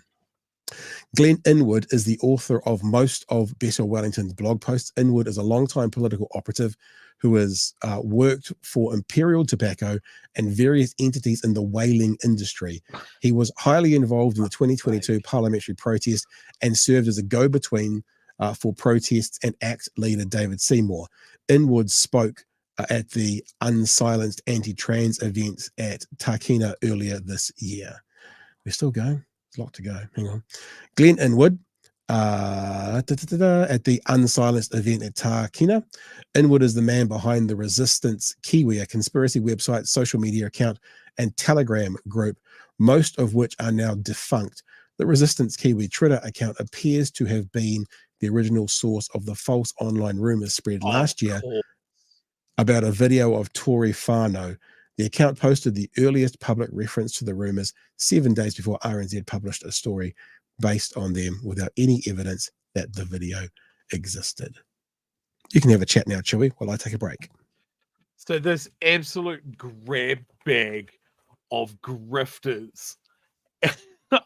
Glenn Inwood is the author of most of Better Wellington's blog posts. Inwood is a longtime political operative who has worked for Imperial Tobacco and various entities in the whaling industry. He was highly involved in the 2022 parliamentary protest and served as a go-between for protests and ACT leader David Seymour. Inwood spoke at the unsilenced anti-trans events at Takina earlier this year. We're still going. There's a lot to go. Hang on. Glenn Inwood at the unsilenced event at Takina. Inwood is the man behind the Resistance Kiwi, a conspiracy website, social media account, and Telegram group, most of which are now defunct. The Resistance Kiwi Twitter account appears to have been the original source of the false online rumours spread last year about a video of Tory whānau. The account posted the earliest public reference to the rumours 7 days before RNZ published a story based on them without any evidence that the video existed. You can have a chat now, Chewy, while I take a break. So this absolute grab bag of grifters.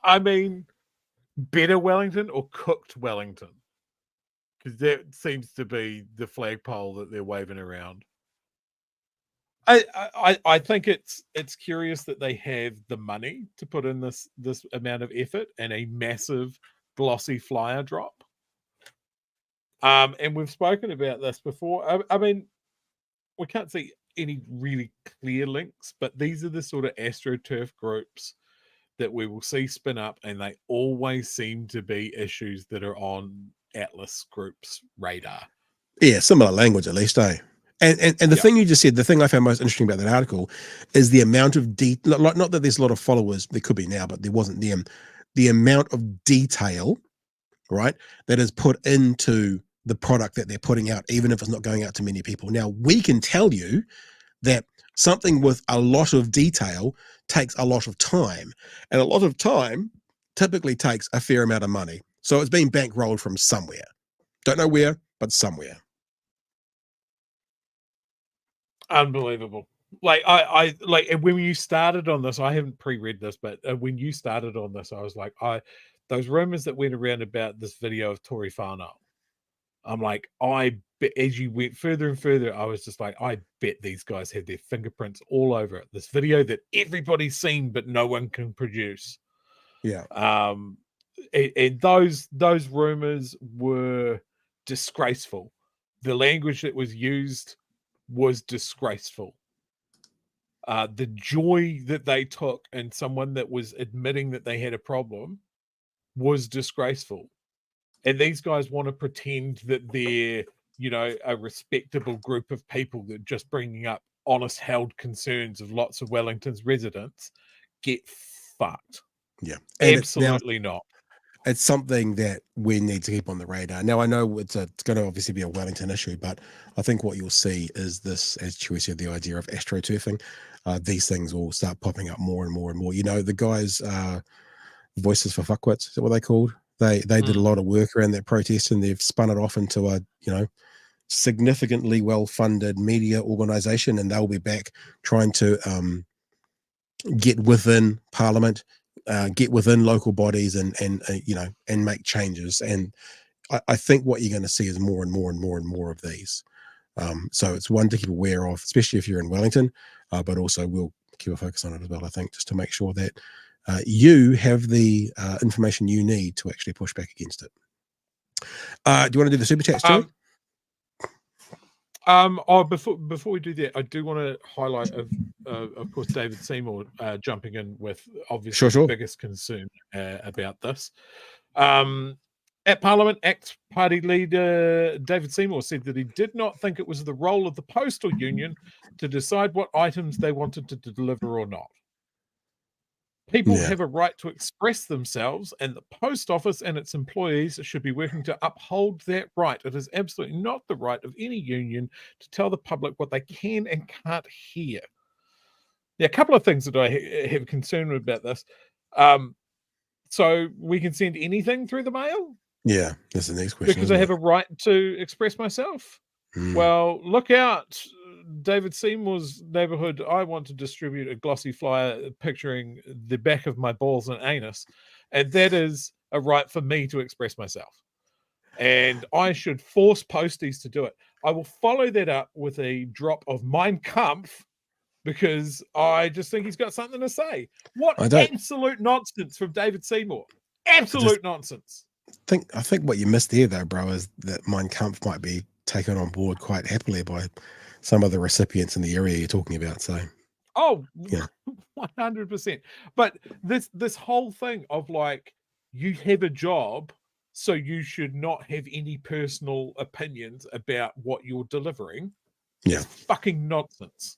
I mean, Better Wellington or Cooked Wellington? Because that seems to be the flagpole that they're waving around. I think it's curious that they have the money to put in this amount of effort and a massive glossy flyer drop. And we've spoken about this before. I mean, we can't see any really clear links, but these are the sort of AstroTurf groups that we will see spin up, and they always seem to be issues that are on Atlas Group's radar. Yeah, similar language at least, eh? And the thing you just said, the thing I found most interesting about that article is the amount of not that there's a lot of followers, there could be now, but there wasn't them. The amount of detail, right, that is put into the product that they're putting out, even if it's not going out to many people. Now, we can tell you that something with a lot of detail takes a lot of time, and a lot of time typically takes a fair amount of money. So it's been bankrolled from somewhere. Don't know where, but somewhere. Unbelievable. Like I like when you started on this, I haven't pre-read this, but when you started on this, I was like, those rumors that went around about this video of Tory whānau, I'm like, as you went further and further, I was just like, I bet these guys had their fingerprints all over it. This video that everybody's seen, but no one can produce. Yeah. And those rumors were disgraceful. The language that was used was disgraceful. The joy that they took in someone that was admitting that they had a problem was disgraceful. And these guys want to pretend that they're, a respectable group of people that just bringing up honest held concerns of lots of Wellington's residents. Get fucked. Yeah. And absolutely not. It's something that we need to keep on the radar. Now, I know it's going to obviously be a Wellington issue, but I think what you'll see is this, as Chewy said, the idea of astroturfing. These things will start popping up more and more and more. The guys, Voices for Fuckwits, is that what they called? They did a lot of work around that protest, and they've spun it off into a, significantly well-funded media organization, and they'll be back trying to get within Parliament, get within local bodies and make changes. And I think what you're going to see is more and more and more and more of these. So it's one to keep aware of, especially if you're in Wellington, but also we'll keep a focus on it as well, I think, just to make sure that you have the information you need to actually push back against it. Do you want to do the super chats, Joe? Before we do that, I do want to highlight, of course, David Seymour jumping in with obviously the biggest concern about this. At Parliament, ACT Party leader David Seymour said that he did not think it was the role of the postal union to decide what items they wanted to deliver or not. People have a right to express themselves, and the post office and its employees should be working to uphold that right. It is absolutely not the right of any union to tell the public what they can and can't hear. There are a couple of things that I have concern about this. So we can send anything through the mail? Yeah, that's the next question. Because I have a right to express myself? Well, look out. David Seymour's neighborhood, I want to distribute a glossy flyer picturing the back of my balls and anus, and that is a right for me to express myself. And I should force Posties to do it. I will follow that up with a drop of Mein Kampf, because I just think he's got something to say. What absolute nonsense from David Seymour. Absolute nonsense. I think what you missed there, though, bro, is that Mein Kampf might be taken on board quite happily by some of the recipients in the area you're talking about. So, oh, yeah, 100%. But this whole thing of like, you have a job, so you should not have any personal opinions about what you're delivering. Yeah, is fucking nonsense.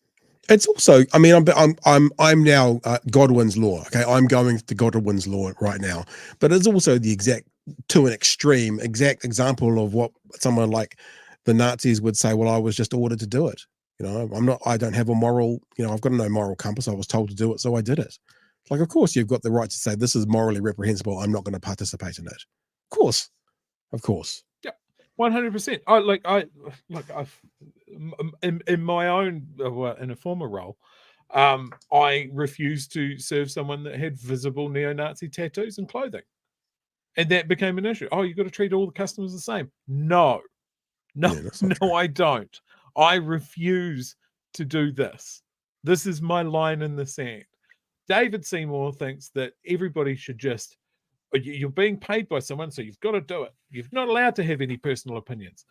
It's also, I mean, I'm now Godwin's law. Okay, I'm going to Godwin's law right now, but it's also the exact, to an extreme, exact example of what someone like the Nazis would say. Well, I was just ordered to do it. You know, I don't have a moral, you know, I've got no moral compass. I was told to do it, so I did it. Like, of course, you've got the right to say this is morally reprehensible. I'm not going to participate in it. Of course. 100%. I've in my own in a former role, I refused to serve someone that had visible neo-Nazi tattoos and clothing, and that became an issue. Oh, you've got to treat all the customers the same. No, I don't. I refuse to do this. This is my line in the sand. David Seymour thinks that everybody should just, you're being paid by someone, so you've got to do it. You're not allowed to have any personal opinions.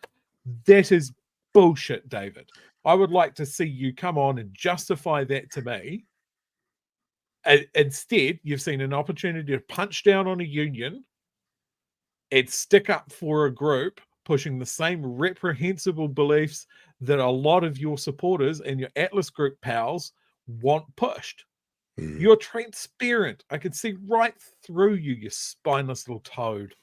That is bullshit, David. I would like to see you come on and justify that to me. Instead, you've seen an opportunity to punch down on a union and stick up for a group pushing the same reprehensible beliefs that a lot of your supporters and your Atlas Group pals want pushed. You're transparent. I can see right through you, you spineless little toad.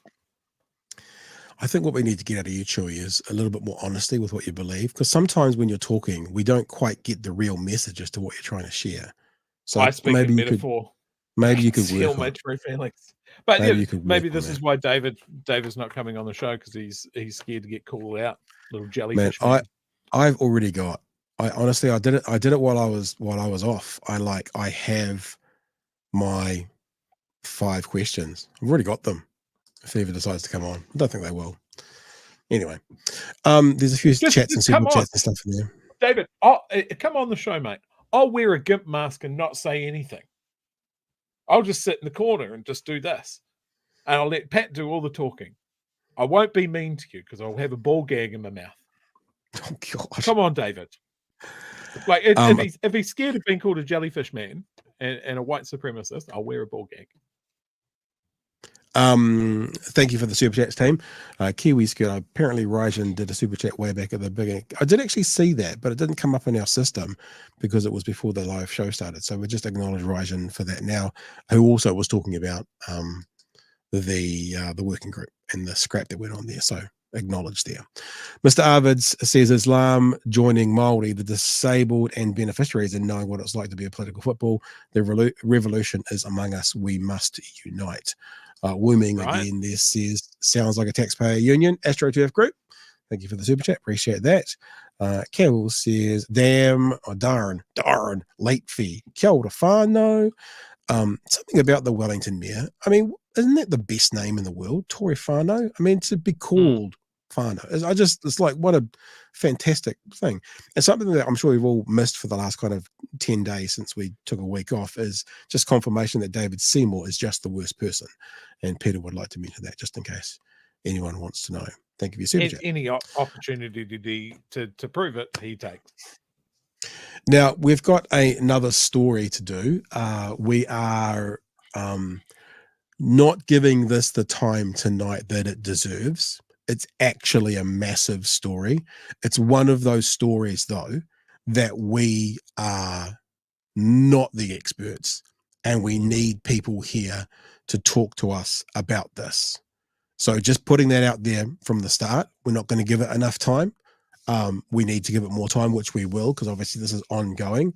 I think what we need to get out of you, Chewy, is a little bit more honesty with what you believe, because sometimes when you're talking, we don't quite get the real message as to what you're trying to share. So I speak maybe in you metaphor. Maybe you could conceal work my on true feelings. But Maybe yeah, you could maybe work this on is that. why David's not coming on the show, because he's scared to get called out. Little Man, jellyfish man. I've already got. I honestly, I did it while I was off. I have my 5 questions. I've already got them. If he ever decides to come on, I don't think they will. Anyway, there's a few chats and super chats and stuff in there. David, come on the show, mate. I'll wear a gimp mask and not say anything. I'll just sit in the corner and just do this. And I'll let Pat do all the talking. I won't be mean to you because I'll have a ball gag in my mouth. Oh, God. Come on, David. Like, if he's scared of being called a jellyfish man and a white supremacist, I'll wear a ball gag. Thank you for the super chats, team. Kiwi Skirt. Apparently, Rajan did a super chat way back at the beginning. I did actually see that, but it didn't come up in our system because it was before the live show started. So we just acknowledge Rajan for that now, who also was talking about the working group and the scrap that went on there. So acknowledged there. Mr. Arvids says Islam joining Māori, the disabled and beneficiaries, and knowing what it's like to be a political football. The revolution is among us. We must unite. Wooming again, this says sounds like a taxpayer union. AstroTurf Group, thank you for the super chat, appreciate that. Carol says darn late fee. Kia ora whānau. Something about the Wellington mayor. I mean, isn't that the best name in the world, Tory whānau? I mean, to be called whānau, it's like, what a fantastic thing. And something that I'm sure we've all missed for the last kind of 10 days since we took a week off is just confirmation that David Seymour is just the worst person. And Peter would like to mention that just in case anyone wants to know. Thank you for your super chat. Any opportunity to prove it, he takes. Now, we've got another story to do. We are not giving this the time tonight that it deserves. It's actually a massive story. It's one of those stories, though, that we are not the experts, and we need people here to talk to us about this. So just putting that out there from the start, we're not going to give it enough time. We need to give it more time, which we will, because obviously this is ongoing.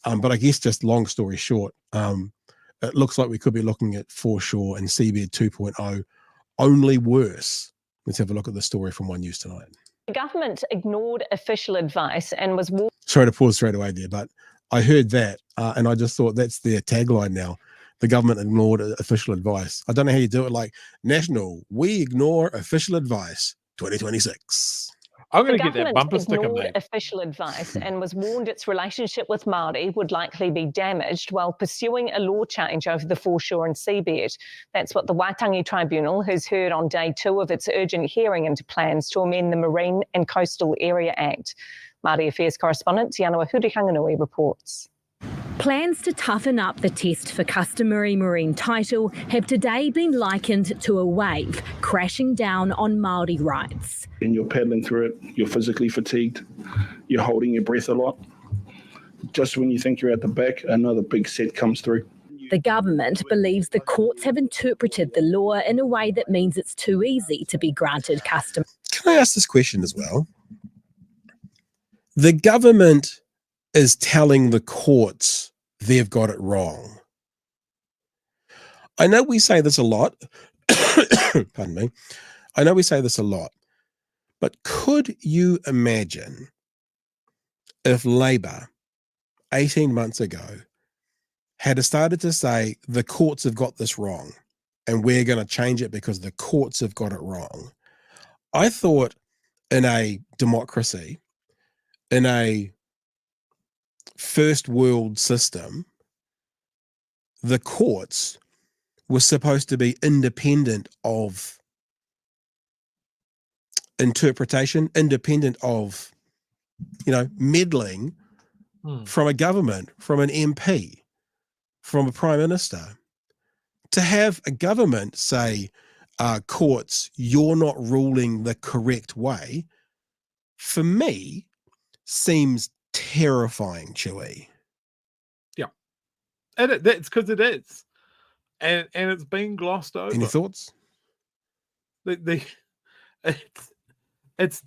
But I guess just long story short, it looks like we could be looking at Foreshore and Seabed 2.0, only worse. Let's have a look at the story from One News tonight. The government ignored official advice and was... Sorry to pause straight away there, but I heard that and I just thought that's their tagline now. The government ignored official advice. I don't know how you do it, like National, we ignore official advice 2026. I'm going to get that bumper sticker, mate. Official advice and was warned its relationship with Māori would likely be damaged while pursuing a law change over the Foreshore and Seabed. That's what the Waitangi Tribunal has heard on day 2 of its urgent hearing into plans to amend the Marine and Coastal Area Act. Māori Affairs correspondent Tiana Hurihanganui reports. Plans to toughen up the test for customary marine title have today been likened to a wave crashing down on Māori rights. And you're paddling through it, you're physically fatigued, you're holding your breath a lot. Just when you think you're at the back, another big set comes through. The government believes the courts have interpreted the law in a way that means it's too easy to be granted custom. Can I ask this question as well? The government is telling the courts they've got it wrong. I know we say this a lot. Pardon me. I know we say this a lot. But could you imagine if Labour 18 months ago had started to say the courts have got this wrong and we're going to change it because the courts have got it wrong? I thought in a democracy, in a first world system, the courts were supposed to be independent of interpretation, independent of, meddling from a government, from an MP, from a prime minister. To have a government say, courts, you're not ruling the correct way, for me, seems terrifying, Chewy. Yeah. And that's because it is. And it's being glossed over. Any thoughts? It's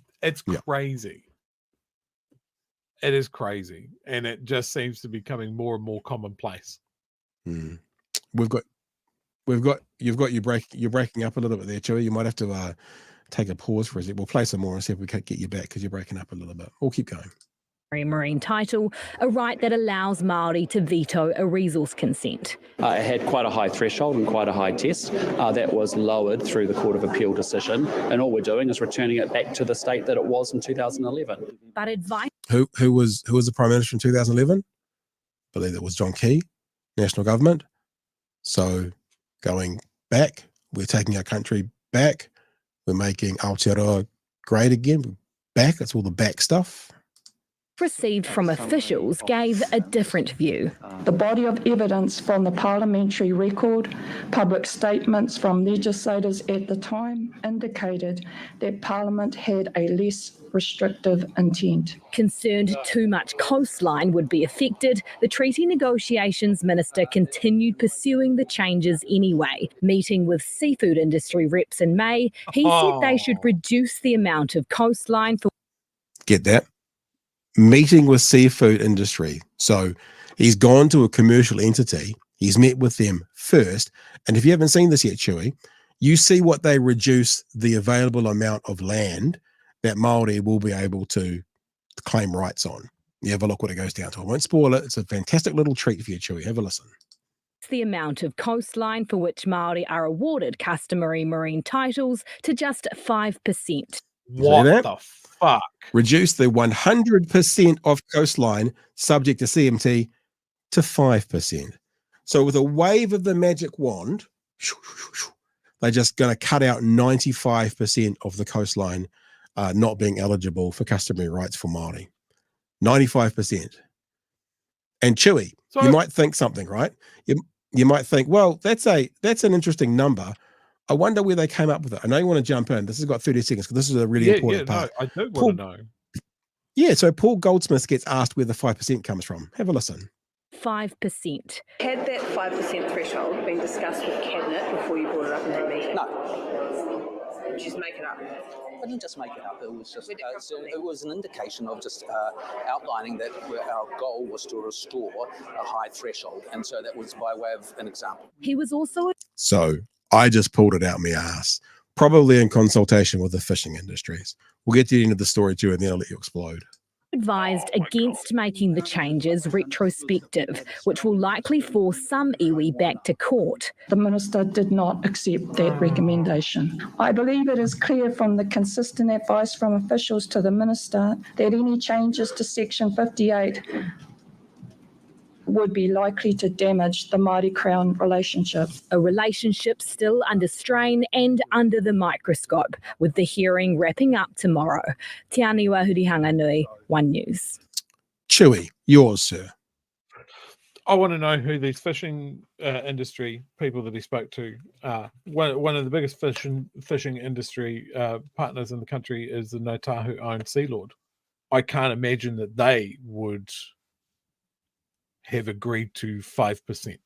crazy. It is crazy, and it just seems to be becoming more and more commonplace. You're breaking up a little bit there, Chewy. You might have to take a pause for a sec. We'll play some more and see if we can get you back because you're breaking up a little bit. We'll keep going. Marine title, a right that allows Māori to veto a resource consent. It had quite a high threshold and quite a high test that was lowered through the Court of Appeal decision, and all we're doing is returning it back to the state that it was in 2011. But advice. Who was the Prime Minister in 2011? I believe it was John Key, National Government. So going back, we're taking our country back. We're making Aotearoa great again. Back, it's all the back stuff. Received from officials gave a different view. The body of evidence from the parliamentary record, public statements from legislators at the time indicated that Parliament had a less restrictive intent. Concerned too much coastline would be affected, the treaty negotiations minister continued pursuing the changes anyway. Meeting with seafood industry reps in May, he said they should reduce the amount of coastline for... Get that? Meeting with seafood industry. So he's gone to a commercial entity. He's met with them first. And if you haven't seen this yet, Chewy, you see what they reduce the available amount of land that Māori will be able to claim rights on. You have a look what it goes down to. I won't spoil it. It's a fantastic little treat for you, Chewy. Have a listen. The amount of coastline for which Māori are awarded customary marine titles to just 5%. What the fuck? Reduce the 100% of coastline subject to CMT to 5%. So with a wave of the magic wand, they're just going to cut out 95% of the coastline not being eligible for customary rights for Māori. 95%. And Chewy, you might think something, right? You might think, well, that's an interesting number. I wonder where they came up with it. I know you want to jump in. This has got 30 seconds because this is a really important part. No, I do want to know. Yeah, so Paul Goldsmith gets asked where the 5% comes from. Have a listen. 5%. Had that 5% threshold been discussed with Cabinet before you brought it up in that meeting? No. Did you just make it up? I didn't just make it up. It was just it was an indication of just outlining that our goal was to restore a high threshold, and so that was by way of an example. He was also... So I just pulled it out my ass, probably in consultation with the fishing industries. We'll get to the end of the story too, and then I'll let you explode. Advised against making the changes retrospective, which will likely force some iwi back to court. The Minister did not accept that recommendation. I believe it is clear from the consistent advice from officials to the Minister that any changes to Section 58 would be likely to damage the Māori Crown relationship. A relationship still under strain and under the microscope, with the hearing wrapping up tomorrow. Te Aniwa Hurihanga Nui, One News. Chewy, yours, sir. I want to know who these fishing industry people that he spoke to are. One of the biggest fishing industry partners in the country is the Ngāi Tahu-owned Sea Lord. I can't imagine that they would have agreed to 5%,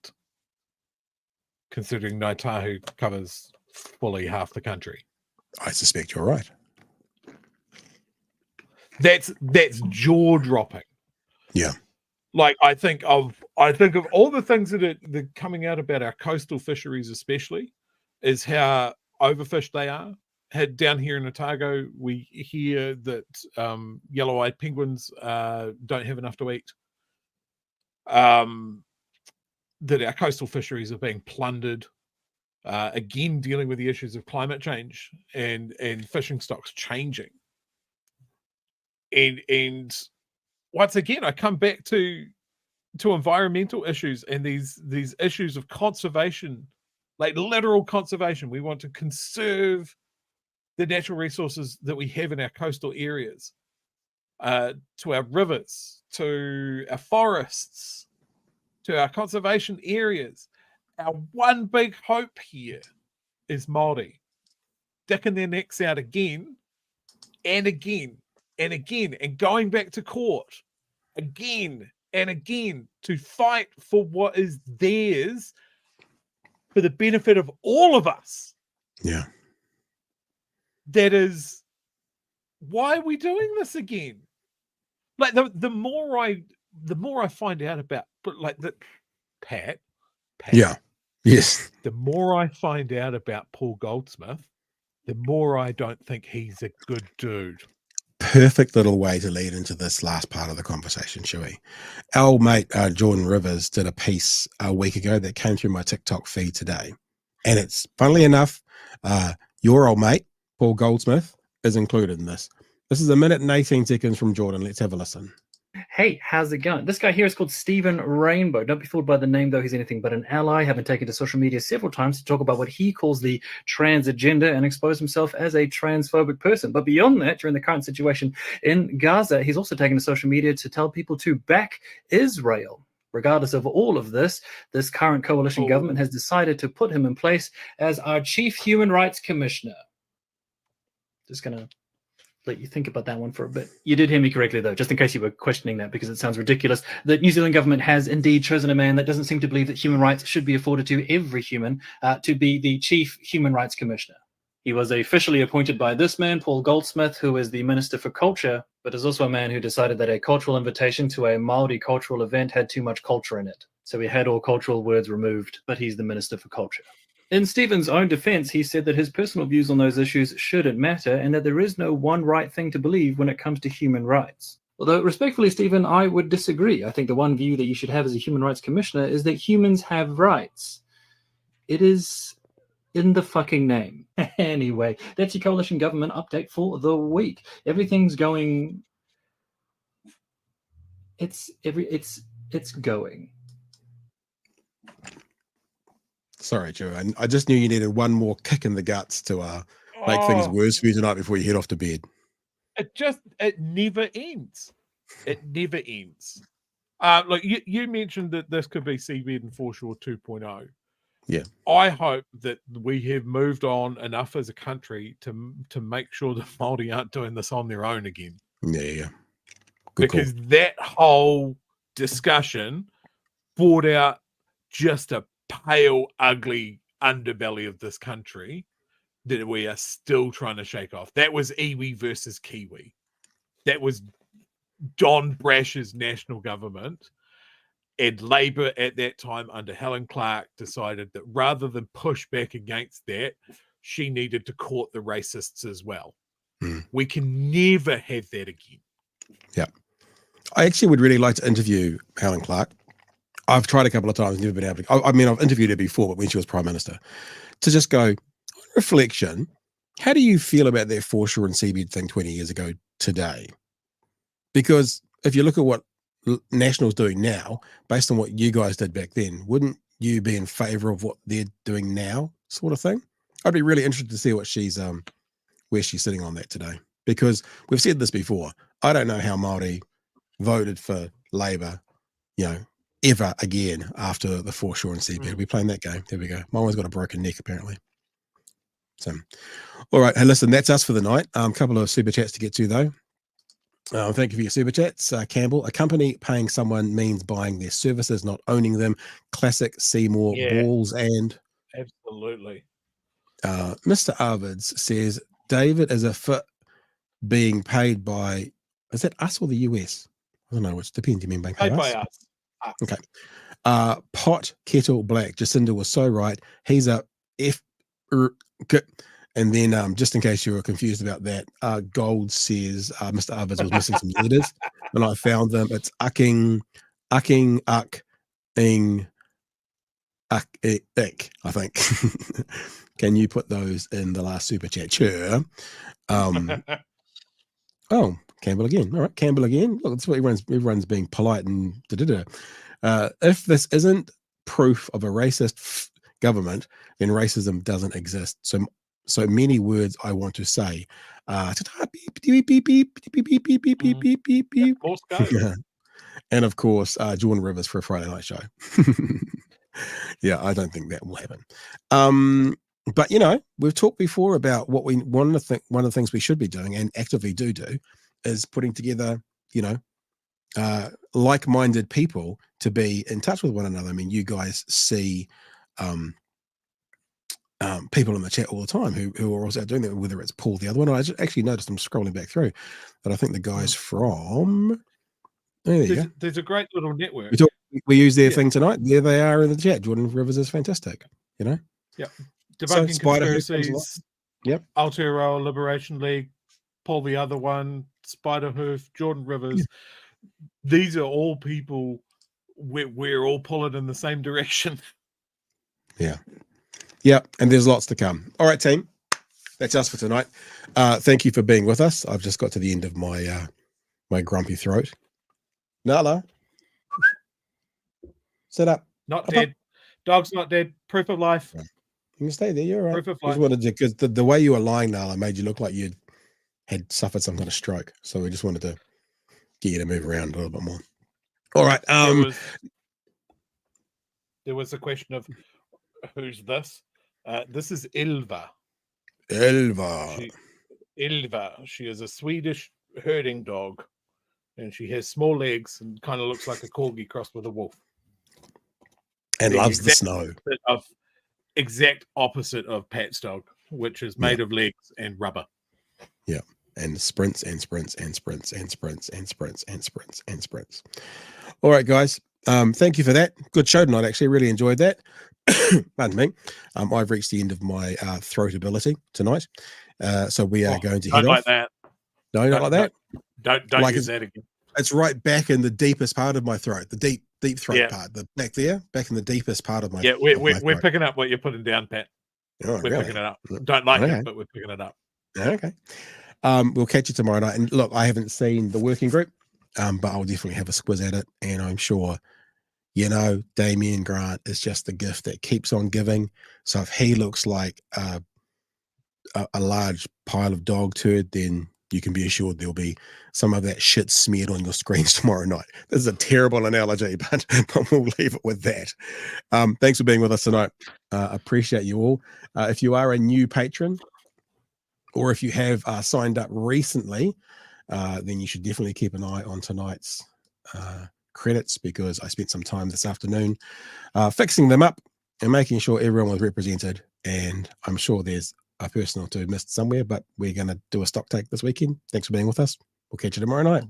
considering Ngāi Tahu covers fully half the country. I suspect you're right. That's jaw-dropping. Yeah. Like I think of all the things that are coming out about our coastal fisheries, especially, is how overfished they are. Down here in Otago, we hear that yellow-eyed penguins don't have enough to eat. That our coastal fisheries are being plundered. Again, dealing with the issues of climate change and fishing stocks changing. And once again, I come back to environmental issues and these issues of conservation, like literal conservation. We want to conserve the natural resources that we have in our coastal areas, to our rivers, to our forests, to our conservation areas. Our one big hope here is Māori dicking their necks out again and again and again, and going back to court again and again to fight for what is theirs for the benefit of all of us. Yeah. That is, why are we doing this again? Like the more I find out about, but like the Pat. Yeah. Yes. The more I find out about Paul Goldsmith, the more I don't think he's a good dude. Perfect little way to lead into this last part of the conversation, Chewy. Our mate Jordan Rivers did a piece a week ago that came through my TikTok feed today. And it's, funnily enough, your old mate, Paul Goldsmith, is included in this. This is 1 minute and 18 seconds from Jordan. Let's have a listen. Hey, how's it going? This guy here is called Stephen Rainbow. Don't be fooled by the name, though. He's anything but an ally. Having taken to social media several times to talk about what he calls the trans agenda and expose himself as a transphobic person. But beyond that, during the current situation in Gaza, he's also taken to social media to tell people to back Israel. Regardless of all of this, this current coalition government has decided to put him in place as our chief human rights commissioner. Just going to let you think about that one for a bit. You did hear me correctly, though, just in case you were questioning that, because it sounds ridiculous. The New Zealand government has indeed chosen a man that doesn't seem to believe that human rights should be afforded to every human to be the chief human rights commissioner. He was officially appointed by this man, Paul Goldsmith, who is the Minister for Culture, but is also a man who decided that a cultural invitation to a Māori cultural event had too much culture in it. So he had all cultural words removed, but he's the Minister for Culture. In Stephen's own defense, he said that his personal views on those issues shouldn't matter and that there is no one right thing to believe when it comes to human rights. Although, respectfully, Stephen, I would disagree. I think the one view that you should have as a human rights commissioner is that humans have rights. It is in the fucking name. Anyway, that's your coalition government update for the week. Everything's going... It's going. Sorry, Joe. I just knew you needed one more kick in the guts to make things worse for you tonight before you head off to bed. It never ends. It never ends. Like you mentioned that this could be Seabed and Foreshore 2.0. Yeah. I hope that we have moved on enough as a country to make sure the Māori aren't doing this on their own again. Yeah. Because that whole discussion brought out just a pale, ugly underbelly of this country that we are still trying to shake off. That was iwi versus Kiwi. That was John Brash's national government, and Labour at that time under Helen Clark decided that rather than push back against that, she needed to court the racists as well. We can never have that again. Yeah. I actually would really like to interview Helen Clark. I've tried a couple of times, never been able to. I mean, I've interviewed her before, but when she was Prime Minister, to just go, on reflection, how do you feel about that Foreshore and Seabed thing 20 years ago today? Because if you look at what National's doing now, based on what you guys did back then, wouldn't you be in favour of what they're doing now, sort of thing? I'd be really interested to see what she's where she's sitting on that today, because we've said this before. I don't know how Māori voted for Labour, ever again after the Foreshore and Seabed. We're playing that game. There we go. My one's got a broken neck apparently. So, all right. Hey, listen, that's us for the night. Couple of super chats to get to though. Thank you for your super chats, Campbell. A company paying someone means buying their services, not owning them. Classic Seymour balls and absolutely. Mr. Arvids says David is a fit being paid by. Is that us or the US? I don't know which. Depends. You mean being paid by us? Okay. Pot kettle black. Jacinda was so right. He's a F. And then, just in case you were confused about that, Gold says Mr. Arvids was missing some letters, and I found them. It's ucking, uck, ing, uck, ick, I think. Can you put those in the last super chat? Sure. Oh, Campbell again. All right, Campbell again. Look, that's what everyone's being polite and da-da-da. If this isn't proof of a racist government, then racism doesn't exist. So many words I want to say. And of course, Jordan Rivers for a Friday night show. Yeah, I don't think that will happen. But we've talked before about what one of the things we should be doing and actively do is putting together, like-minded people to be in touch with one another. I mean, you guys see people in the chat all the time who are also doing that, whether it's Paul, the other one. I actually noticed, I'm scrolling back through, that I think the guys from there's a great little network. We use their thing tonight. There they are in the chat. Jordan Rivers is fantastic. Yep. Debunking Conspiracies. Yep. Aotearoa Liberation League, Paul the other one, Spiderhoof, Jordan Rivers. These are all people we're all pulling in the same direction. Yeah, and there's lots to come. All right, team. That's us for tonight. Thank you for being with us. I've just got to the end of my my grumpy throat. Nala. Sit up. Not dead. Dog's not dead. Proof of life. You can stay there. You're all right. Proof of life. Just wanted to, because the way you were lying, Nala, made you look like you had suffered some kind of stroke. So we just wanted to get you to move around a little bit more. All right. There was a question of who's this? This is Ilva. Ilva. She is a Swedish herding dog, and she has small legs and kind of looks like a corgi crossed with a wolf. And loves the snow. Exact opposite of Pat's dog, which is made of legs and rubber. Yeah. And sprints and sprints and sprints and sprints and sprints and sprints and sprints. All right, guys. Thank you for that. Good show tonight. Actually, really enjoyed that. Pardon me. I've reached the end of my throat ability tonight. So we are going to head off. Like that. No, not like that. Don't use that again. It's right back in the deepest part of my throat, the deep throat part, the back there, back in the deepest part of my. Yeah, we're picking up what you're putting down, Pat. Oh, we're picking it up. Don't like it, but we're picking it up. Okay. We'll catch you tomorrow night. And look, I haven't seen the working group, but I'll definitely have a squiz at it. And I'm sure, Damien Grant is just the gift that keeps on giving. So if he looks like a large pile of dog turd, then you can be assured there'll be some of that shit smeared on your screens tomorrow night. This is a terrible analogy, but we'll leave it with that. Thanks for being with us tonight. Appreciate you all. If you are a new patron, or if you have signed up recently, then you should definitely keep an eye on tonight's credits, because I spent some time this afternoon fixing them up and making sure everyone was represented. And I'm sure there's a person or two missed somewhere, but we're going to do a stock take this weekend. Thanks for being with us. We'll catch you tomorrow night.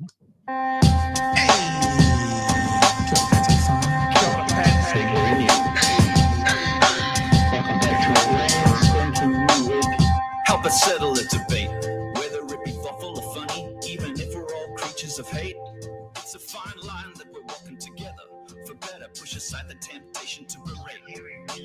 Help us settle a debate, whether it be thoughtful or funny, even if we're all creatures of hate. It's a fine line that we're walking together. For better, push aside the temptation to berate.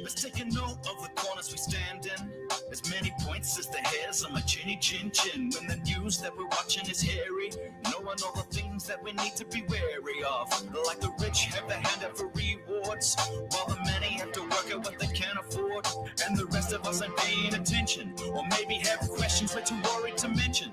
Let's take a note of the corners we stand in. As many points answers the hairs on my chinny chin chin. When the news that we're watching is hairy, knowing all the things that we need to be wary of. Like the rich have the hand out for rewards, while the many have to work out what they can't afford. And the rest of us ain't paying attention, or maybe have questions we're too worried to mention.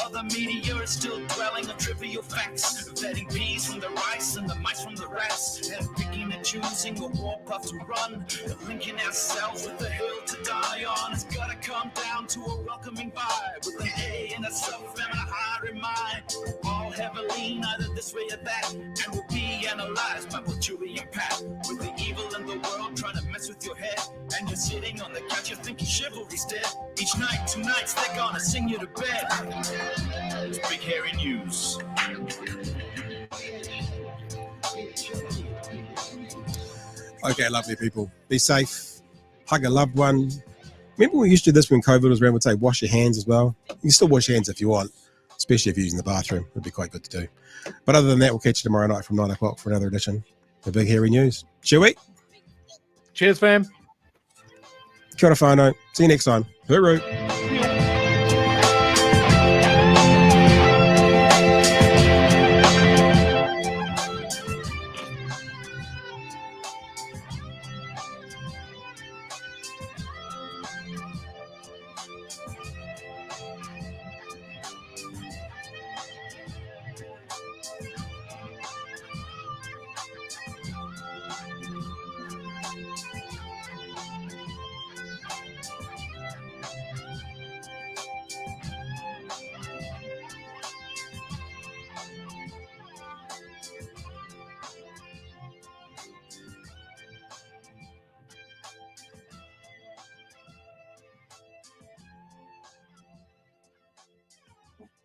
Other media is still dwelling on trivial facts, vetting peas from the rice and the mice from the rats, and picking and choosing a war path to run, linking ourselves with the hill to die on. It's gotta come down to a welcoming vibe, with an A and a self and a higher mind. All have a lean either this way or that, and will be analyzed by both Chewie and Pat. With the evil in the world trying to mess with your head, and you're sitting on the couch, you're thinking chivalry's dead. Each night, 2 nights, they're gonna sing you to bed. It's big hairy news. Okay, lovely people. Be safe. Hug a loved one. Remember we used to do this when COVID was around? We'd say wash your hands as well. You can still wash your hands if you want, especially if you're using the bathroom. It'd be quite good to do. But other than that, we'll catch you tomorrow night from 9 o'clock for another edition of Big Hairy News. Chewie. Cheers, fam. Kia ora whanau. See you next time. Hooroo.